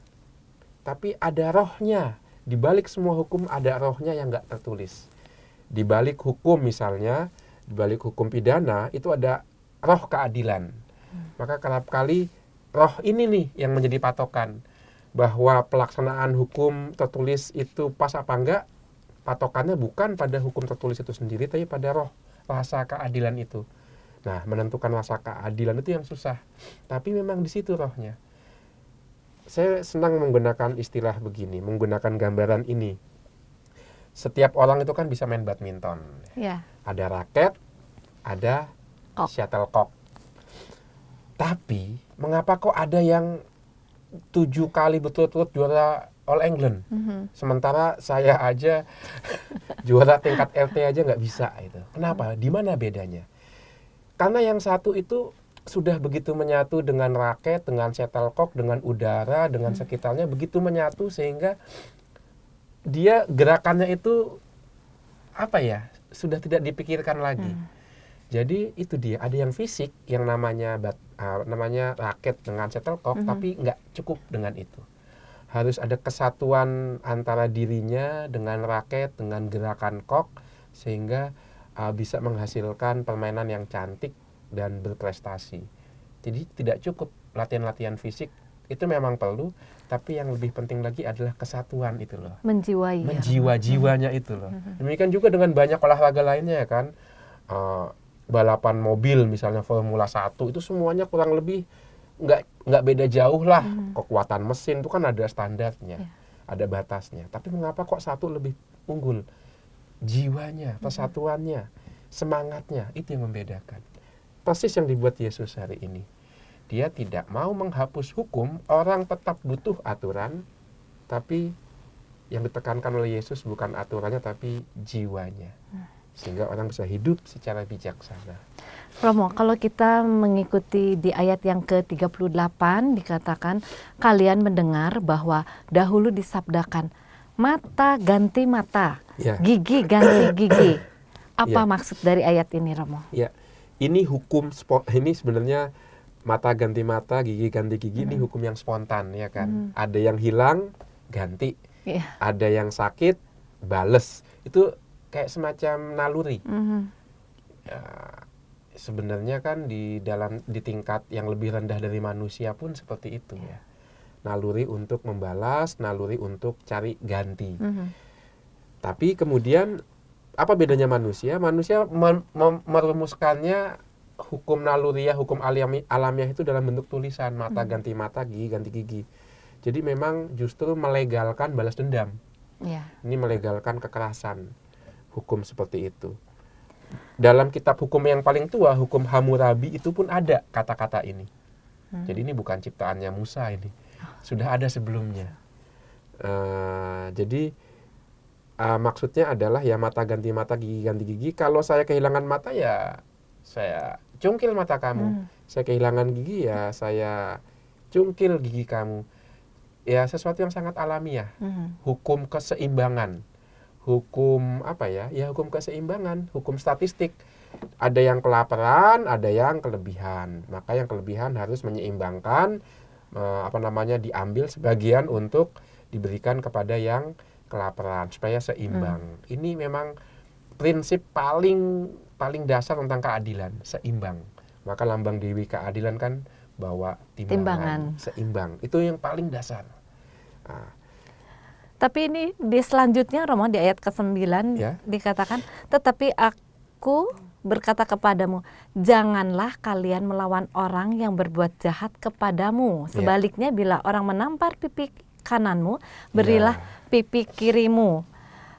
tapi ada rohnya. Di balik semua hukum ada rohnya yang nggak tertulis. Di balik hukum misalnya, di balik hukum pidana itu ada roh keadilan. Maka kerap kali roh ini nih yang menjadi patokan. Bahwa pelaksanaan hukum tertulis itu pas apa enggak, patokannya bukan pada hukum tertulis itu sendiri, tapi pada roh, rasa keadilan itu. Nah, menentukan rasa keadilan itu yang susah. Tapi memang di situ rohnya. Saya senang menggunakan istilah begini, menggunakan gambaran ini. Setiap orang itu kan bisa main badminton. Ya. Ada raket, ada shuttlecock. Tapi, mengapa kok ada yang 7 kali berturut-turut juara All England? Sementara saya aja juara tingkat RT aja nggak bisa itu. Kenapa? Di mana bedanya? Karena yang satu itu sudah begitu menyatu dengan raket, dengan shuttlecock, dengan udara, dengan sekitarnya, begitu menyatu sehingga dia gerakannya itu apa ya? Sudah tidak dipikirkan lagi. Jadi itu dia, ada yang fisik yang namanya raket dengan shuttlecock, tapi nggak cukup dengan itu. Harus ada kesatuan antara dirinya dengan raket, dengan gerakan kok, sehingga bisa menghasilkan permainan yang cantik dan berprestasi. Jadi tidak cukup latihan-latihan fisik, itu memang perlu, tapi yang lebih penting lagi adalah kesatuan itu loh. Menjiwai. Menjiwa-jiwanya itu loh. Demikian juga dengan banyak olahraga lainnya kan. Balapan mobil misalnya Formula 1 itu semuanya kurang lebih nggak beda jauh lah. Kekuatan mesin itu kan ada standarnya, ada batasnya. Tapi mengapa kok satu lebih unggul? Jiwanya, persatuannya, semangatnya, itu yang membedakan. Persis yang dibuat Yesus hari ini. Dia tidak mau menghapus hukum, orang tetap butuh aturan, tapi yang ditekankan oleh Yesus bukan aturannya tapi jiwanya. Sehingga orang bisa hidup secara bijaksana. Romo, kalau kita mengikuti di ayat yang ke-38 dikatakan, kalian mendengar bahwa dahulu disabdakan, mata ganti mata, gigi ganti gigi. Apa maksud dari ayat ini, Romo? Ya, ini hukum, ini sebenarnya mata ganti mata, gigi ganti gigi, ini hukum yang spontan, ya kan? Ada yang hilang, ganti. Ada yang sakit, bales. Itu kayak semacam naluri. Ya, sebenarnya kan di tingkat yang lebih rendah dari manusia pun seperti itu ya. Naluri untuk membalas, naluri untuk cari ganti. Tapi kemudian apa bedanya manusia? Manusia merumuskannya hukum naluriah, hukum alamiah itu dalam bentuk tulisan, mata ganti mata, gigi ganti gigi. Jadi memang justru melegalkan balas dendam. Ini melegalkan kekerasan. Hukum seperti itu. Dalam kitab hukum yang paling tua, hukum Hammurabi, itu pun ada kata-kata ini. Jadi ini bukan ciptaannya Musa ini. Sudah ada sebelumnya. Jadi maksudnya adalah ya mata ganti mata, gigi ganti gigi. Kalau saya kehilangan mata ya saya cungkil mata kamu. Saya kehilangan gigi ya saya cungkil gigi kamu. Ya sesuatu yang sangat alamiah. Hukum keseimbangan. Hukum apa ya? Ya hukum keseimbangan, hukum statistik. Ada yang kelaparan, ada yang kelebihan. Maka yang kelebihan harus menyeimbangkan, diambil sebagian untuk diberikan kepada yang kelaparan supaya seimbang. Ini memang prinsip paling dasar tentang keadilan, seimbang. Maka lambang Dewi Keadilan kan bawa timbangan. Seimbang. Itu yang paling dasar. Tapi ini di selanjutnya, Romo, di ayat ke-9 dikatakan, tetapi aku berkata kepadamu, janganlah kalian melawan orang yang berbuat jahat kepadamu. Sebaliknya bila orang menampar pipi kananmu, berilah pipi kirimu.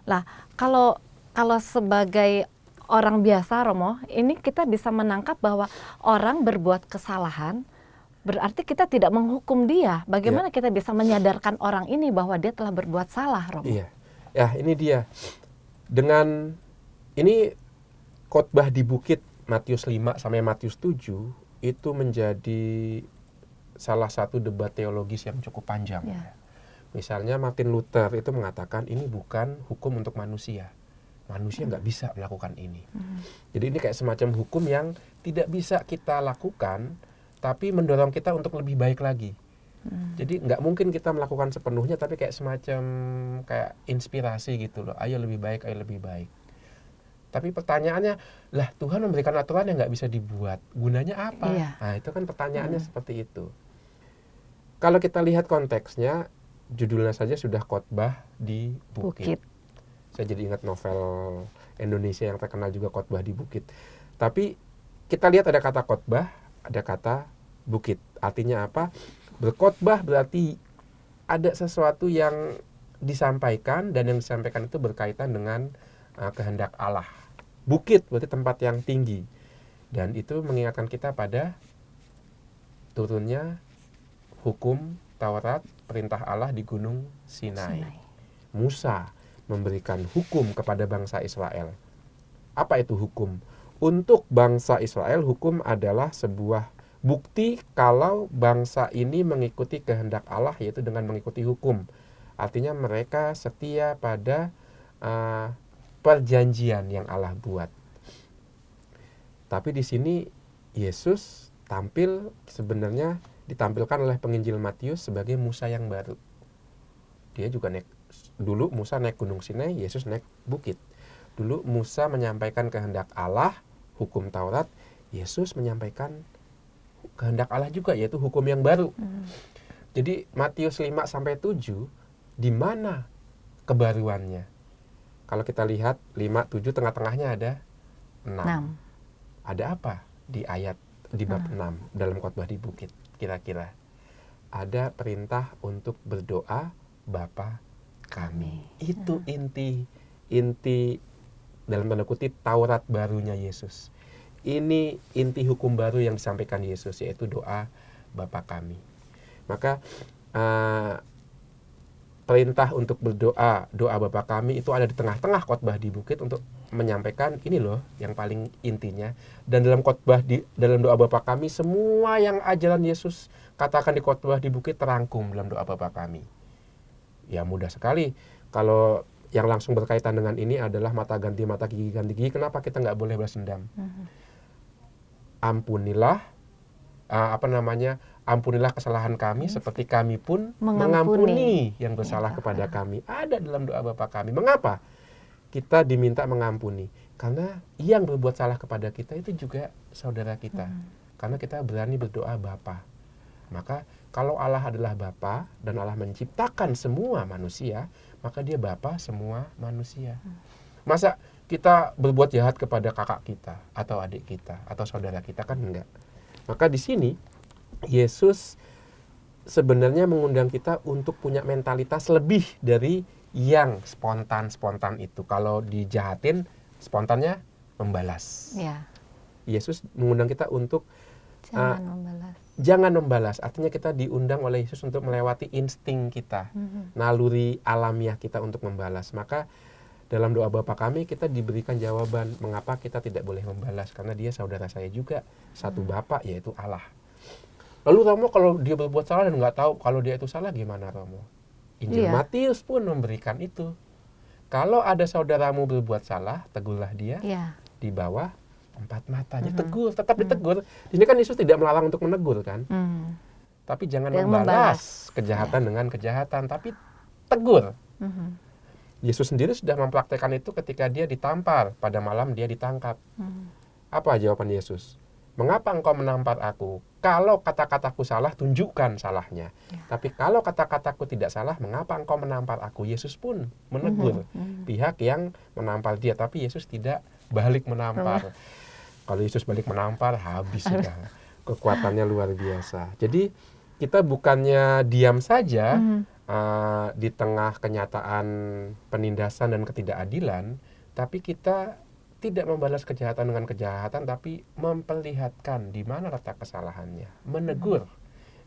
Lah, kalau sebagai orang biasa, Romo, ini kita bisa menangkap bahwa orang berbuat kesalahan, berarti kita tidak menghukum dia. Bagaimana kita bisa menyadarkan orang ini bahwa dia telah berbuat salah, Romo? Iya. Ya, ini dia. Dengan ini khotbah di bukit Matius 5 sampai Matius 7 itu menjadi salah satu debat teologis yang cukup panjang. Misalnya Martin Luther itu mengatakan ini bukan hukum untuk manusia. manusia nggak bisa melakukan ini. Jadi ini kayak semacam hukum yang tidak bisa kita lakukan, tapi mendorong kita untuk lebih baik lagi. Jadi nggak mungkin kita melakukan sepenuhnya, tapi kayak semacam kayak inspirasi gitu loh. Ayo lebih baik, ayo lebih baik. Tapi pertanyaannya, lah Tuhan memberikan aturan yang nggak bisa dibuat. Gunanya apa? Iya. Nah itu kan pertanyaannya seperti itu. Kalau kita lihat konteksnya, judulnya saja sudah khotbah di bukit. Bukit. Saya jadi ingat novel Indonesia yang terkenal juga, Khotbah di Bukit. Tapi kita lihat ada kata khotbah, ada kata bukit. Artinya apa? Berkhotbah berarti ada sesuatu yang disampaikan, dan yang disampaikan itu berkaitan dengan kehendak Allah. Bukit berarti tempat yang tinggi. Dan itu mengingatkan kita pada turunnya hukum Taurat, perintah Allah di Gunung Sinai. Musa memberikan hukum kepada bangsa Israel. Apa itu hukum? Untuk bangsa Israel, hukum adalah sebuah bukti kalau bangsa ini mengikuti kehendak Allah, yaitu dengan mengikuti hukum. Artinya mereka setia pada perjanjian yang Allah buat. Tapi di sini Yesus sebenarnya ditampilkan oleh penginjil Matius sebagai Musa yang baru. Dia juga dulu Musa naik Gunung Sinai, Yesus naik bukit. Dulu Musa menyampaikan kehendak Allah, hukum Taurat, Yesus menyampaikan kehendak Allah juga, yaitu hukum yang baru. Jadi Matius 5-7, di mana kebaruannya? Kalau kita lihat 5-7, tengah-tengahnya ada 6. Ada apa di bab 6 dalam khotbah di bukit? Kira-kira ada perintah untuk berdoa Bapa kami. Itu inti dalam tanda kutip Taurat barunya Yesus. Ini inti hukum baru yang disampaikan Yesus, yaitu doa Bapa kami. Maka perintah untuk berdoa, doa Bapa kami itu ada di tengah-tengah khotbah di bukit untuk menyampaikan ini loh yang paling intinya. Dan dalam dalam doa Bapa kami, semua yang ajaran Yesus katakan di khotbah di bukit terangkum dalam doa Bapa kami. Ya mudah sekali. Kalau yang langsung berkaitan dengan ini adalah mata ganti mata, gigi ganti gigi. Kenapa kita nggak boleh balas dendam? Ampunilah, ampunilah kesalahan kami seperti kami pun mengampuni yang bersalah kepada kami. Ada dalam doa Bapa kami. Mengapa kita diminta mengampuni? Karena yang berbuat salah kepada kita itu juga saudara kita. Karena kita berani berdoa Bapa. Maka kalau Allah adalah Bapa dan Allah menciptakan semua manusia, maka dia Bapa semua manusia. Masa kita berbuat jahat kepada kakak kita atau adik kita atau saudara kita? Kan enggak. Maka di sini Yesus sebenarnya mengundang kita untuk punya mentalitas lebih dari yang spontan itu. Kalau dijahatin, spontannya membalas. Ya. Yesus mengundang kita untuk Jangan membalas. Jangan membalas. Artinya kita diundang oleh Yesus untuk melewati insting kita, naluri alamiah kita untuk membalas. Maka dalam doa Bapa kami kita diberikan jawaban mengapa kita tidak boleh membalas, karena dia saudara saya juga, satu Bapa yaitu Allah. Lalu Romo kalau dia berbuat salah dan nggak tahu kalau dia itu salah, gimana Romo? Injil Matius pun memberikan itu. Kalau ada saudaramu berbuat salah, tegurlah dia di bawah 4 matanya. Tegur, tetap ditegur. Di sini kan Yesus tidak melarang untuk menegur kan. Tapi jangan membalas kejahatan dengan kejahatan, tapi tegur. Yesus sendiri sudah mempraktekkan itu ketika dia ditampar. Pada malam dia ditangkap. Apa jawaban Yesus? Mengapa engkau menampar aku? Kalau kata-kataku salah, tunjukkan salahnya. Tapi kalau kata-kataku tidak salah, mengapa engkau menampar aku? Yesus pun menegur pihak yang menampar dia. Tapi Yesus tidak balik menampar. Kalau Yesus balik menampar, habis sudah. Kekuatannya luar biasa. Jadi kita bukannya diam saja di tengah kenyataan penindasan dan ketidakadilan, tapi kita tidak membalas kejahatan dengan kejahatan, tapi memperlihatkan di mana letak kesalahannya, menegur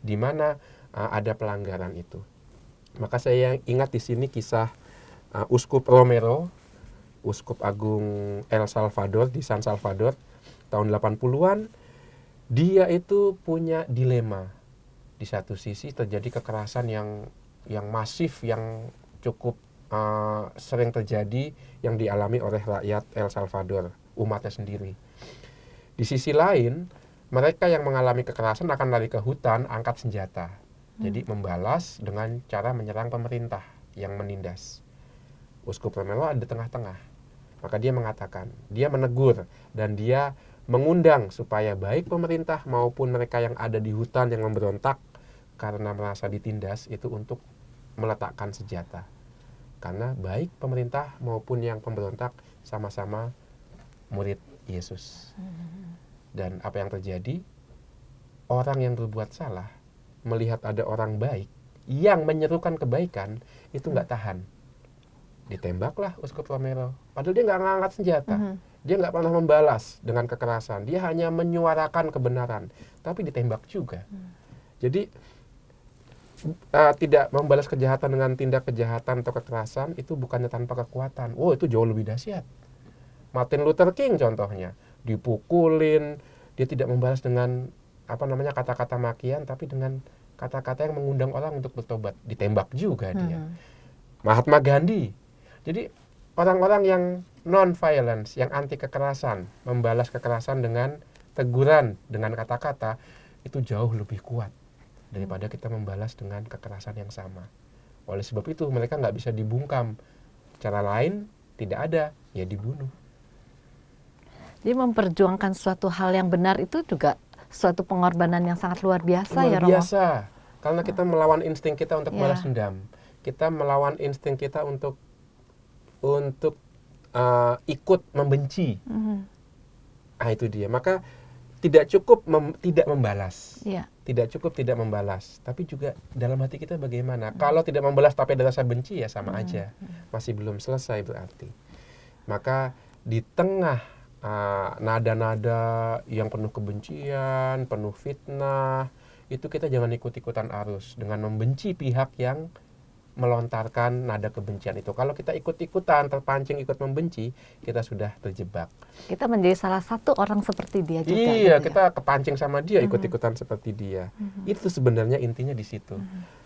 di mana ada pelanggaran itu. Maka saya ingat di sini kisah Uskup Romero, Uskup Agung El Salvador di San Salvador tahun 80-an. Dia itu punya dilema. Di satu sisi terjadi kekerasan yang masif, yang cukup sering terjadi yang dialami oleh rakyat El Salvador, umatnya sendiri. Di sisi lain, mereka yang mengalami kekerasan akan lari ke hutan, angkat senjata. Jadi membalas dengan cara menyerang pemerintah yang menindas. Uskup Romero ada di tengah-tengah. Maka dia mengatakan, dia menegur dan dia mengundang supaya baik pemerintah maupun mereka yang ada di hutan yang memberontak karena merasa ditindas itu untuk meletakkan senjata. Karena baik pemerintah maupun yang pemberontak sama-sama murid Yesus. Dan apa yang terjadi? Orang yang berbuat salah melihat ada orang baik yang menyerukan kebaikan itu nggak tahan. Ditembaklah Uskup Romero. Padahal dia nggak ngangkat senjata. Dia nggak pernah membalas dengan kekerasan. Dia hanya menyuarakan kebenaran. Tapi ditembak juga. Jadi tidak membalas kejahatan dengan tindak kejahatan atau kekerasan itu bukannya tanpa kekuatan. Itu jauh lebih dahsyat. Martin Luther King contohnya, dipukulin, dia tidak membalas dengan kata-kata makian, tapi dengan kata-kata yang mengundang orang untuk bertobat. Ditembak juga dia. Mahatma Gandhi. Jadi orang-orang yang non-violence, yang anti kekerasan, membalas kekerasan dengan teguran, dengan kata-kata, itu jauh lebih kuat daripada kita membalas dengan kekerasan yang sama. Oleh sebab itu mereka nggak bisa dibungkam. Cara lain tidak ada, ya dibunuh. Jadi memperjuangkan suatu hal yang benar itu juga suatu pengorbanan yang sangat luar biasa ya Luar Romo. biasa. Karena kita melawan insting kita untuk balas dendam. Kita melawan insting kita untuk ikut membenci. Ah itu dia. Maka tidak cukup tidak membalas. Tidak cukup tidak membalas. Tapi juga dalam hati kita bagaimana? Kalau tidak membalas tapi ada rasa benci ya sama aja. Masih belum selesai berarti. Maka di tengah nada-nada yang penuh kebencian, penuh fitnah, itu kita jangan ikut-ikutan arus dengan membenci pihak yang melontarkan nada kebencian itu. Kalau kita ikut-ikutan, terpancing ikut membenci, kita sudah terjebak. Kita menjadi salah satu orang seperti dia juga. Iya, kita kepancing sama dia, ikut-ikutan seperti dia. Itu sebenarnya intinya di situ.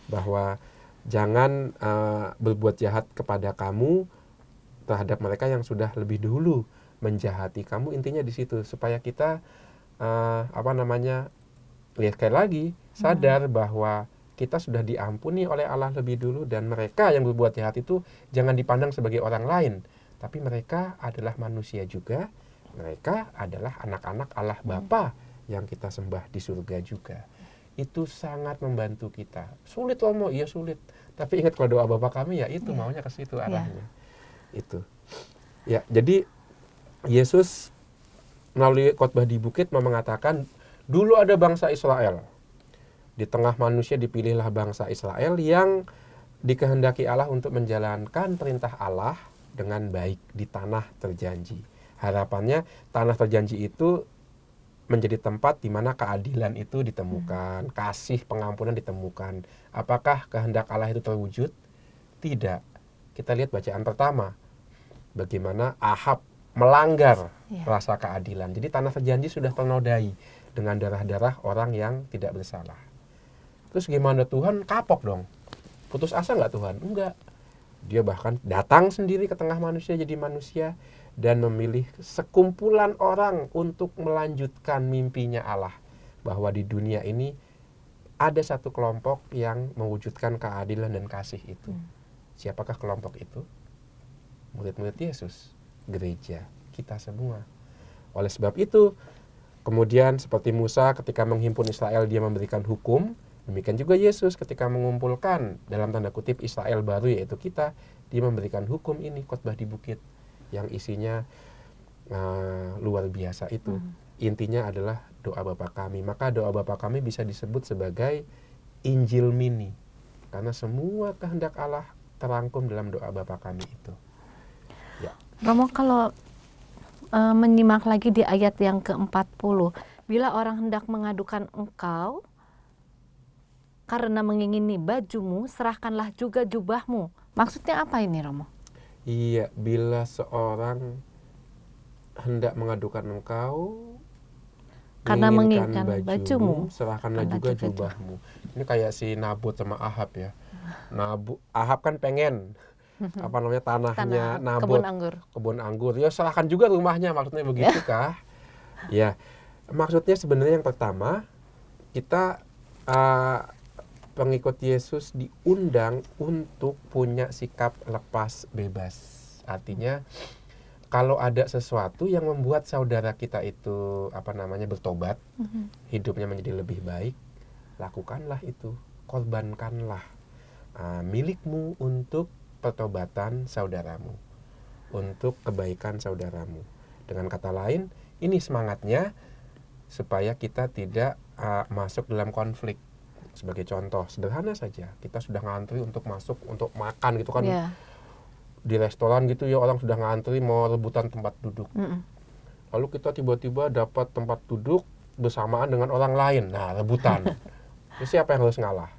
Bahwa jangan berbuat jahat kepada kamu terhadap mereka yang sudah lebih dahulu menjahati kamu. Intinya di situ supaya kita lihat sekali lagi sadar bahwa kita sudah diampuni oleh Allah lebih dulu dan mereka yang berbuat jahat itu jangan dipandang sebagai orang lain, tapi mereka adalah manusia juga. Mereka adalah anak-anak Allah Bapa yang kita sembah di surga juga. Itu sangat membantu kita. Sulit Romo, iya sulit. Tapi ingat kalau doa Bapa kami ya itu maunya ke situ arahnya. Itu. Ya, jadi Yesus melalui khotbah di bukit mau mengatakan dulu ada bangsa Israel. Di tengah manusia dipilihlah bangsa Israel yang dikehendaki Allah untuk menjalankan perintah Allah dengan baik di tanah terjanji. Harapannya tanah terjanji itu menjadi tempat di mana keadilan itu ditemukan, kasih pengampunan ditemukan. Apakah kehendak Allah itu terwujud? Tidak. Kita lihat bacaan pertama. Bagaimana Ahab melanggar rasa keadilan. Jadi tanah terjanji sudah ternodai dengan darah-darah orang yang tidak bersalah. Terus gimana Tuhan? Kapok dong. Putus asa nggak Tuhan? Enggak. Dia bahkan datang sendiri ke tengah manusia jadi manusia dan memilih sekumpulan orang untuk melanjutkan mimpinya Allah. Bahwa di dunia ini ada satu kelompok yang mewujudkan keadilan dan kasih itu. Siapakah kelompok itu? Murid-murid Yesus, gereja, kita semua. Oleh sebab itu, kemudian seperti Musa ketika menghimpun Israel dia memberikan hukum, demikian juga Yesus ketika mengumpulkan dalam tanda kutip Israel baru yaitu kita, dia memberikan hukum ini, khotbah di bukit yang isinya luar biasa itu. Intinya adalah doa Bapa kami. Maka doa Bapa kami bisa disebut sebagai Injil mini. Karena semua kehendak Allah terangkum dalam doa Bapa kami itu. Ya. Romo, kalau menyimak lagi di ayat yang ke-40, bila orang hendak mengadukan engkau karena mengingini bajumu, serahkanlah juga jubahmu. Maksudnya apa ini, Romo? Iya, bila seorang hendak mengadukan engkau karena menginginkan bajumu, serahkanlah juga jubahmu. Ini kayak si Nabot sama Ahab ya. Ahab kan pengen apa namanya tanahnya Nabot, kebun anggur. kebun anggur. Ya serahkan juga rumahnya, maksudnya begitu kah? Ya, maksudnya sebenarnya yang pertama kita pengikut Yesus diundang untuk punya sikap lepas bebas. Artinya kalau ada sesuatu yang membuat saudara kita itu bertobat, hidupnya menjadi lebih baik, lakukanlah itu, korbankanlah milikmu untuk pertobatan saudaramu, untuk kebaikan saudaramu. Dengan kata lain, ini semangatnya supaya kita tidak masuk dalam konflik. Sebagai contoh sederhana saja, kita sudah ngantri untuk masuk untuk makan gitu kan. Di restoran gitu ya, orang sudah ngantri mau rebutan tempat duduk. Lalu kita tiba-tiba dapat tempat duduk bersamaan dengan orang lain. Nah, rebutan. Terus siapa yang harus ngalah?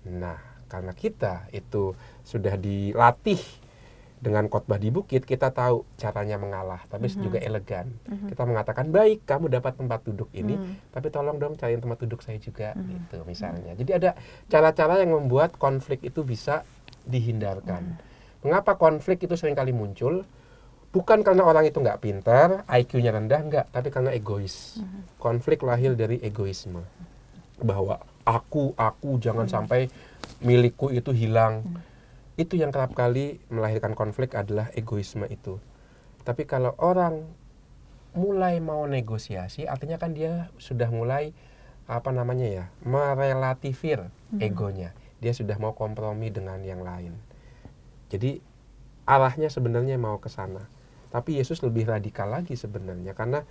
Nah, karena kita itu sudah dilatih dengan khotbah di bukit, kita tahu caranya mengalah, tapi juga elegan. Kita mengatakan, baik, kamu dapat tempat duduk ini, tapi tolong dong cariin tempat duduk saya juga, gitu misalnya. Jadi ada cara-cara yang membuat konflik itu bisa dihindarkan. Mengapa konflik itu seringkali muncul? Bukan karena orang itu nggak pintar, IQ-nya rendah, enggak, tapi karena egois. Konflik lahir dari egoisme. Bahwa aku jangan sampai milikku itu hilang. Itu yang kerap kali melahirkan konflik adalah egoisme itu. Tapi kalau orang mulai mau negosiasi, artinya kan dia sudah mulai merelativir egonya. Dia sudah mau kompromi dengan yang lain. Jadi arahnya sebenarnya mau ke sana. Tapi Yesus lebih radikal lagi sebenarnya, karena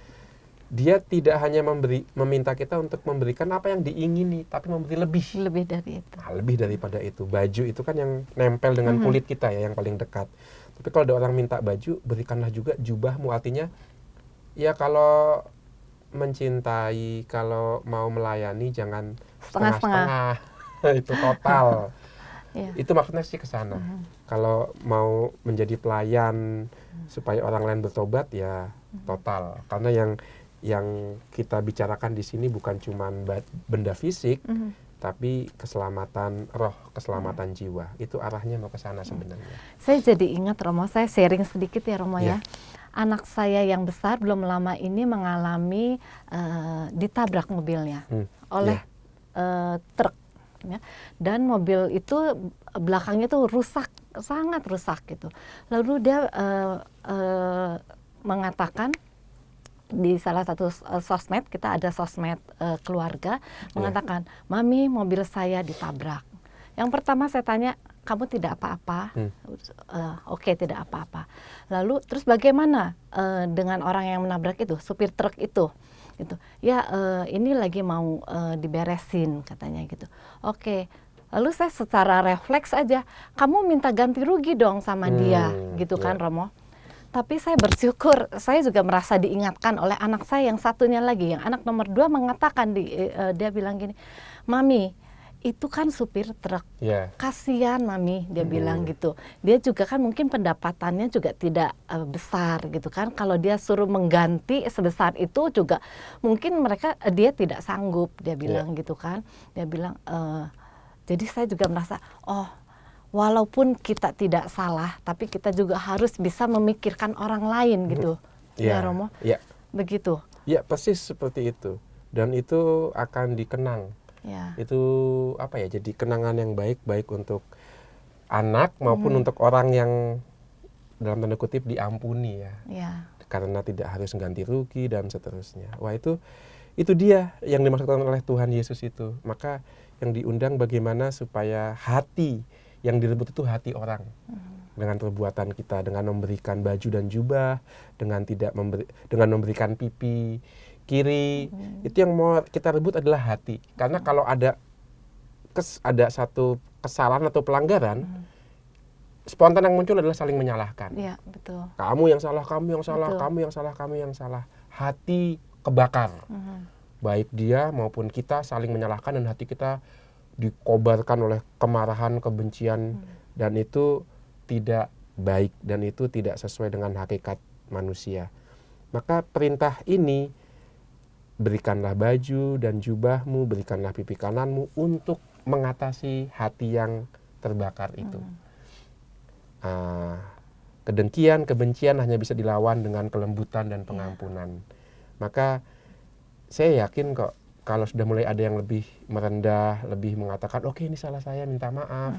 dia tidak hanya meminta kita untuk memberikan apa yang diingini, tapi memberi lebih dari itu. Lebih daripada itu. Baju itu kan yang nempel dengan kulit kita ya, yang paling dekat. Tapi kalau ada orang minta baju, berikanlah juga jubahmu. Artinya ya kalau mencintai, kalau mau melayani jangan setengah-setengah. Itu total. Itu maksudnya sih ke sana. Kalau mau menjadi pelayan supaya orang lain bertobat ya total. Karena yang kita bicarakan di sini bukan cuma benda fisik, tapi keselamatan roh, keselamatan jiwa. Itu arahnya mau ke sana sebenarnya. Saya jadi ingat Romo, saya sharing sedikit ya Romo ya. Anak saya yang besar belum lama ini mengalami ditabrak mobilnya oleh truk. Ya. Dan mobil itu belakangnya tuh rusak, sangat rusak gitu. Lalu dia mengatakan di salah satu sosmed, kita ada sosmed keluarga, mengatakan, Mami, mobil saya ditabrak. Yang pertama saya tanya, kamu tidak apa-apa? Oke, tidak apa-apa. Lalu terus bagaimana dengan orang yang menabrak itu, supir truk itu? Gitu. Ya ini lagi mau diberesin katanya gitu. Oke. Lalu saya secara refleks aja, kamu minta ganti rugi dong sama dia, gitu kan Romo. Tapi saya bersyukur, saya juga merasa diingatkan oleh anak saya yang satunya lagi, yang anak nomor 2 mengatakan, dia bilang gini, Mami, itu kan supir truk, kasihan Mami, dia bilang gitu. Dia juga kan mungkin pendapatannya juga tidak besar gitu kan. Kalau dia suruh mengganti sebesar itu juga mungkin dia tidak sanggup, dia bilang gitu kan. Dia bilang, jadi saya juga merasa, walaupun kita tidak salah, tapi kita juga harus bisa memikirkan orang lain gitu. Ya Romo, begitu. Ya persis seperti itu. Dan itu akan dikenang. Itu jadi kenangan yang baik untuk anak maupun untuk orang yang dalam tanda kutip diampuni ya. Karena tidak harus ganti rugi dan seterusnya. Wah itu dia yang dimaksudkan oleh Tuhan Yesus itu. Maka yang diundang bagaimana supaya hati yang direbut itu hati orang. Dengan perbuatan kita, dengan memberikan baju dan jubah, dengan memberikan pipi kiri, itu yang mau kita rebut adalah hati. Karena kalau ada satu kesalahan atau pelanggaran, spontan yang muncul adalah saling menyalahkan. Iya, betul. Kamu yang salah, kamu yang salah, kamu yang salah, kamu yang salah. Hati kebakar. Baik dia maupun kita saling menyalahkan dan hati kita dikobarkan oleh kemarahan, kebencian, dan itu tidak baik dan itu tidak sesuai dengan hakikat manusia. Maka perintah ini, berikanlah baju dan jubahmu, berikanlah pipi kananmu untuk mengatasi hati yang terbakar itu. kedengkian, kebencian hanya bisa dilawan dengan kelembutan dan pengampunan. Maka saya yakin kok kalau sudah mulai ada yang lebih merendah, lebih mengatakan oke ini salah saya, minta maaf,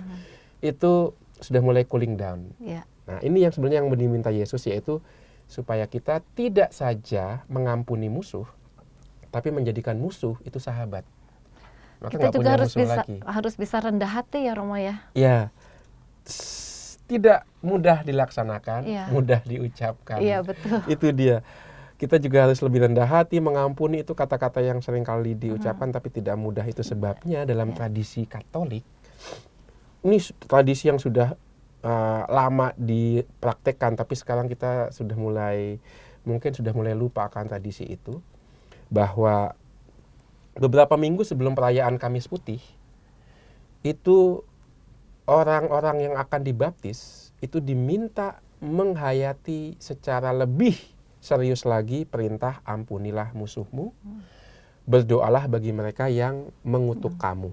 itu sudah mulai cooling down. Nah ini yang sebenarnya yang diminta Yesus, yaitu supaya kita tidak saja mengampuni musuh, tapi menjadikan musuh itu sahabat. Maka Kita juga lagi. harus bisa rendah hati ya Romo ya. Ya, tidak mudah dilaksanakan, mudah diucapkan. Iya betul. Itu dia. Kita juga harus lebih rendah hati, mengampuni, itu kata-kata yang sering kali diucapkan tapi tidak mudah. Itu sebabnya dalam tradisi Katolik, ini tradisi yang sudah lama dipraktekkan, tapi sekarang kita mungkin sudah mulai lupa akan tradisi itu, bahwa beberapa minggu sebelum perayaan Kamis Putih, itu orang-orang yang akan dibaptis itu diminta menghayati secara lebih serius lagi perintah ampunilah musuhmu, berdoalah bagi mereka yang mengutuk kamu,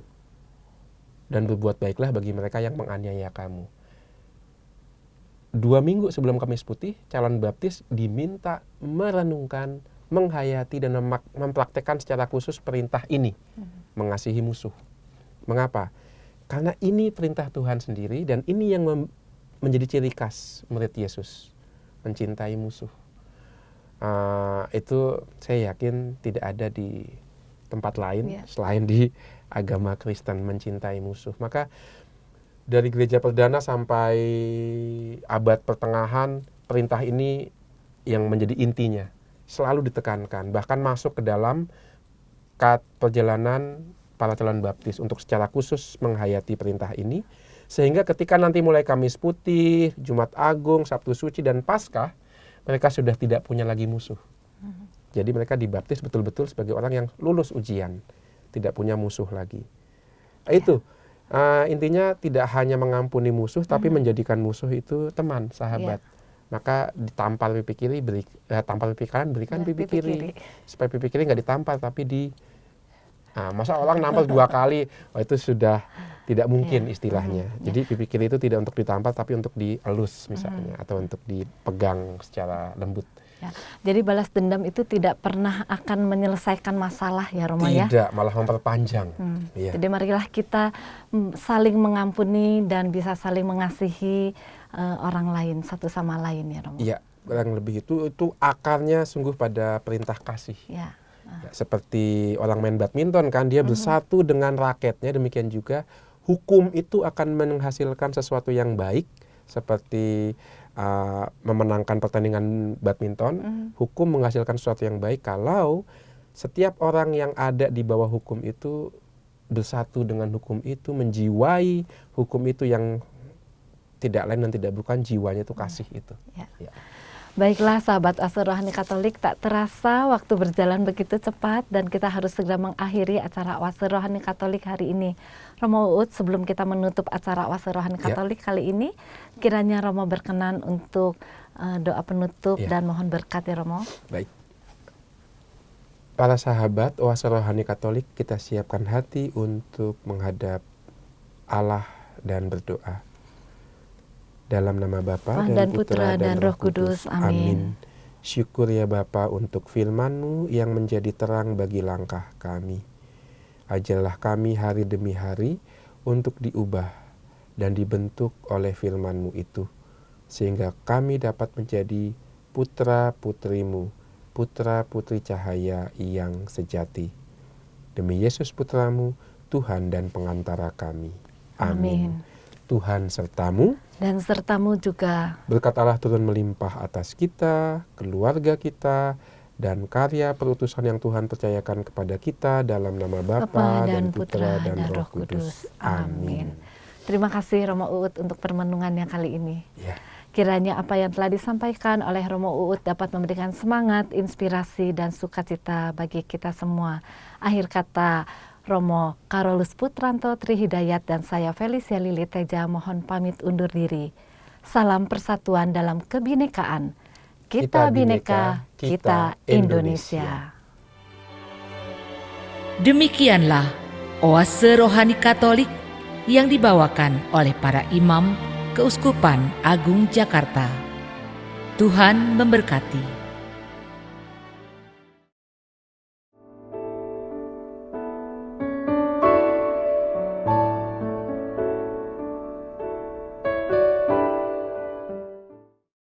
dan berbuat baiklah bagi mereka yang menganiaya kamu. 2 minggu sebelum Kamis Putih, calon baptis diminta merenungkan, menghayati dan mempraktekkan secara khusus perintah ini, mengasihi musuh. Mengapa? Karena ini perintah Tuhan sendiri dan ini yang menjadi ciri khas murid Yesus, mencintai musuh. Itu saya yakin tidak ada di tempat lain selain di agama Kristen, mencintai musuh. Maka dari gereja perdana sampai abad pertengahan, perintah ini yang menjadi intinya, selalu ditekankan, bahkan masuk ke dalam perjalanan para calon baptis untuk secara khusus menghayati perintah ini, sehingga ketika nanti mulai Kamis Putih, Jumat Agung, Sabtu Suci, dan Paskah, mereka sudah tidak punya lagi musuh. Jadi mereka dibaptis betul-betul sebagai orang yang lulus ujian, tidak punya musuh lagi. Itu intinya tidak hanya mengampuni musuh, tapi menjadikan musuh itu teman, sahabat. Maka ditampar pipi kiri, tampar pipi kanan, berikan pipi kiri. Supaya pipi kiri nggak ditampar, tapi masa orang nampar 2 kali, itu sudah tidak mungkin istilahnya. Jadi pipi kiri itu tidak untuk ditampar, tapi untuk dielus misalnya, atau untuk dipegang secara lembut. Ya. Jadi balas dendam itu tidak pernah akan menyelesaikan masalah ya Romo ya? Tidak, malah memperpanjang. Jadi marilah kita saling mengampuni dan bisa saling mengasihi orang lain, satu sama lain ya Romo? Iya, kurang lebih itu akarnya sungguh pada perintah kasih. Ya, seperti orang main badminton kan, dia bersatu dengan raketnya, demikian juga hukum itu akan menghasilkan sesuatu yang baik, seperti memenangkan pertandingan badminton. Hukum menghasilkan sesuatu yang baik kalau setiap orang yang ada di bawah hukum itu bersatu dengan hukum itu, menjiwai hukum itu yang tidak lain dan tidak bukan, jiwanya itu kasih itu. Ya. Baiklah sahabat Asuh Rohani Katolik, tak terasa waktu berjalan begitu cepat dan kita harus segera mengakhiri acara Asuh Rohani Katolik hari ini. Romo Uut, sebelum kita menutup acara Asuh Rohani Katolik kali ini, kiranya Romo berkenan untuk doa penutup dan mohon berkat ya Romo. Baik. Para sahabat Asuh Rohani Katolik, kita siapkan hati untuk menghadap Allah dan berdoa. Dalam nama Bapa dan Putra dan Roh Kudus. Amin. Syukur ya Bapa untuk firman-Mu yang menjadi terang bagi langkah kami. Ajarlah kami hari demi hari untuk diubah dan dibentuk oleh firman-Mu itu, sehingga kami dapat menjadi putra-putri-Mu, putra-putri cahaya yang sejati. Demi Yesus Putra-Mu, Tuhan dan pengantara kami. Amin. Tuhan sertamu dan sertamu juga. Berkat Allah turun melimpah atas kita, keluarga kita, dan karya perutusan yang Tuhan percayakan kepada kita dalam nama Bapa dan Putra dan Roh Kudus. Amin. Terima kasih Romo Uut untuk permenungannya kali ini. Ya. Kiranya apa yang telah disampaikan oleh Romo Uut dapat memberikan semangat, inspirasi, dan sukacita bagi kita semua. Akhir kata, Romo Karolus Putranto Trihidayat dan saya Felicia Lili Teja mohon pamit undur diri. Salam persatuan dalam kebinekaan. Kita bineka, kita Indonesia. Demikianlah Oase Rohani Katolik yang dibawakan oleh para imam, Keuskupan Agung Jakarta. Tuhan memberkati.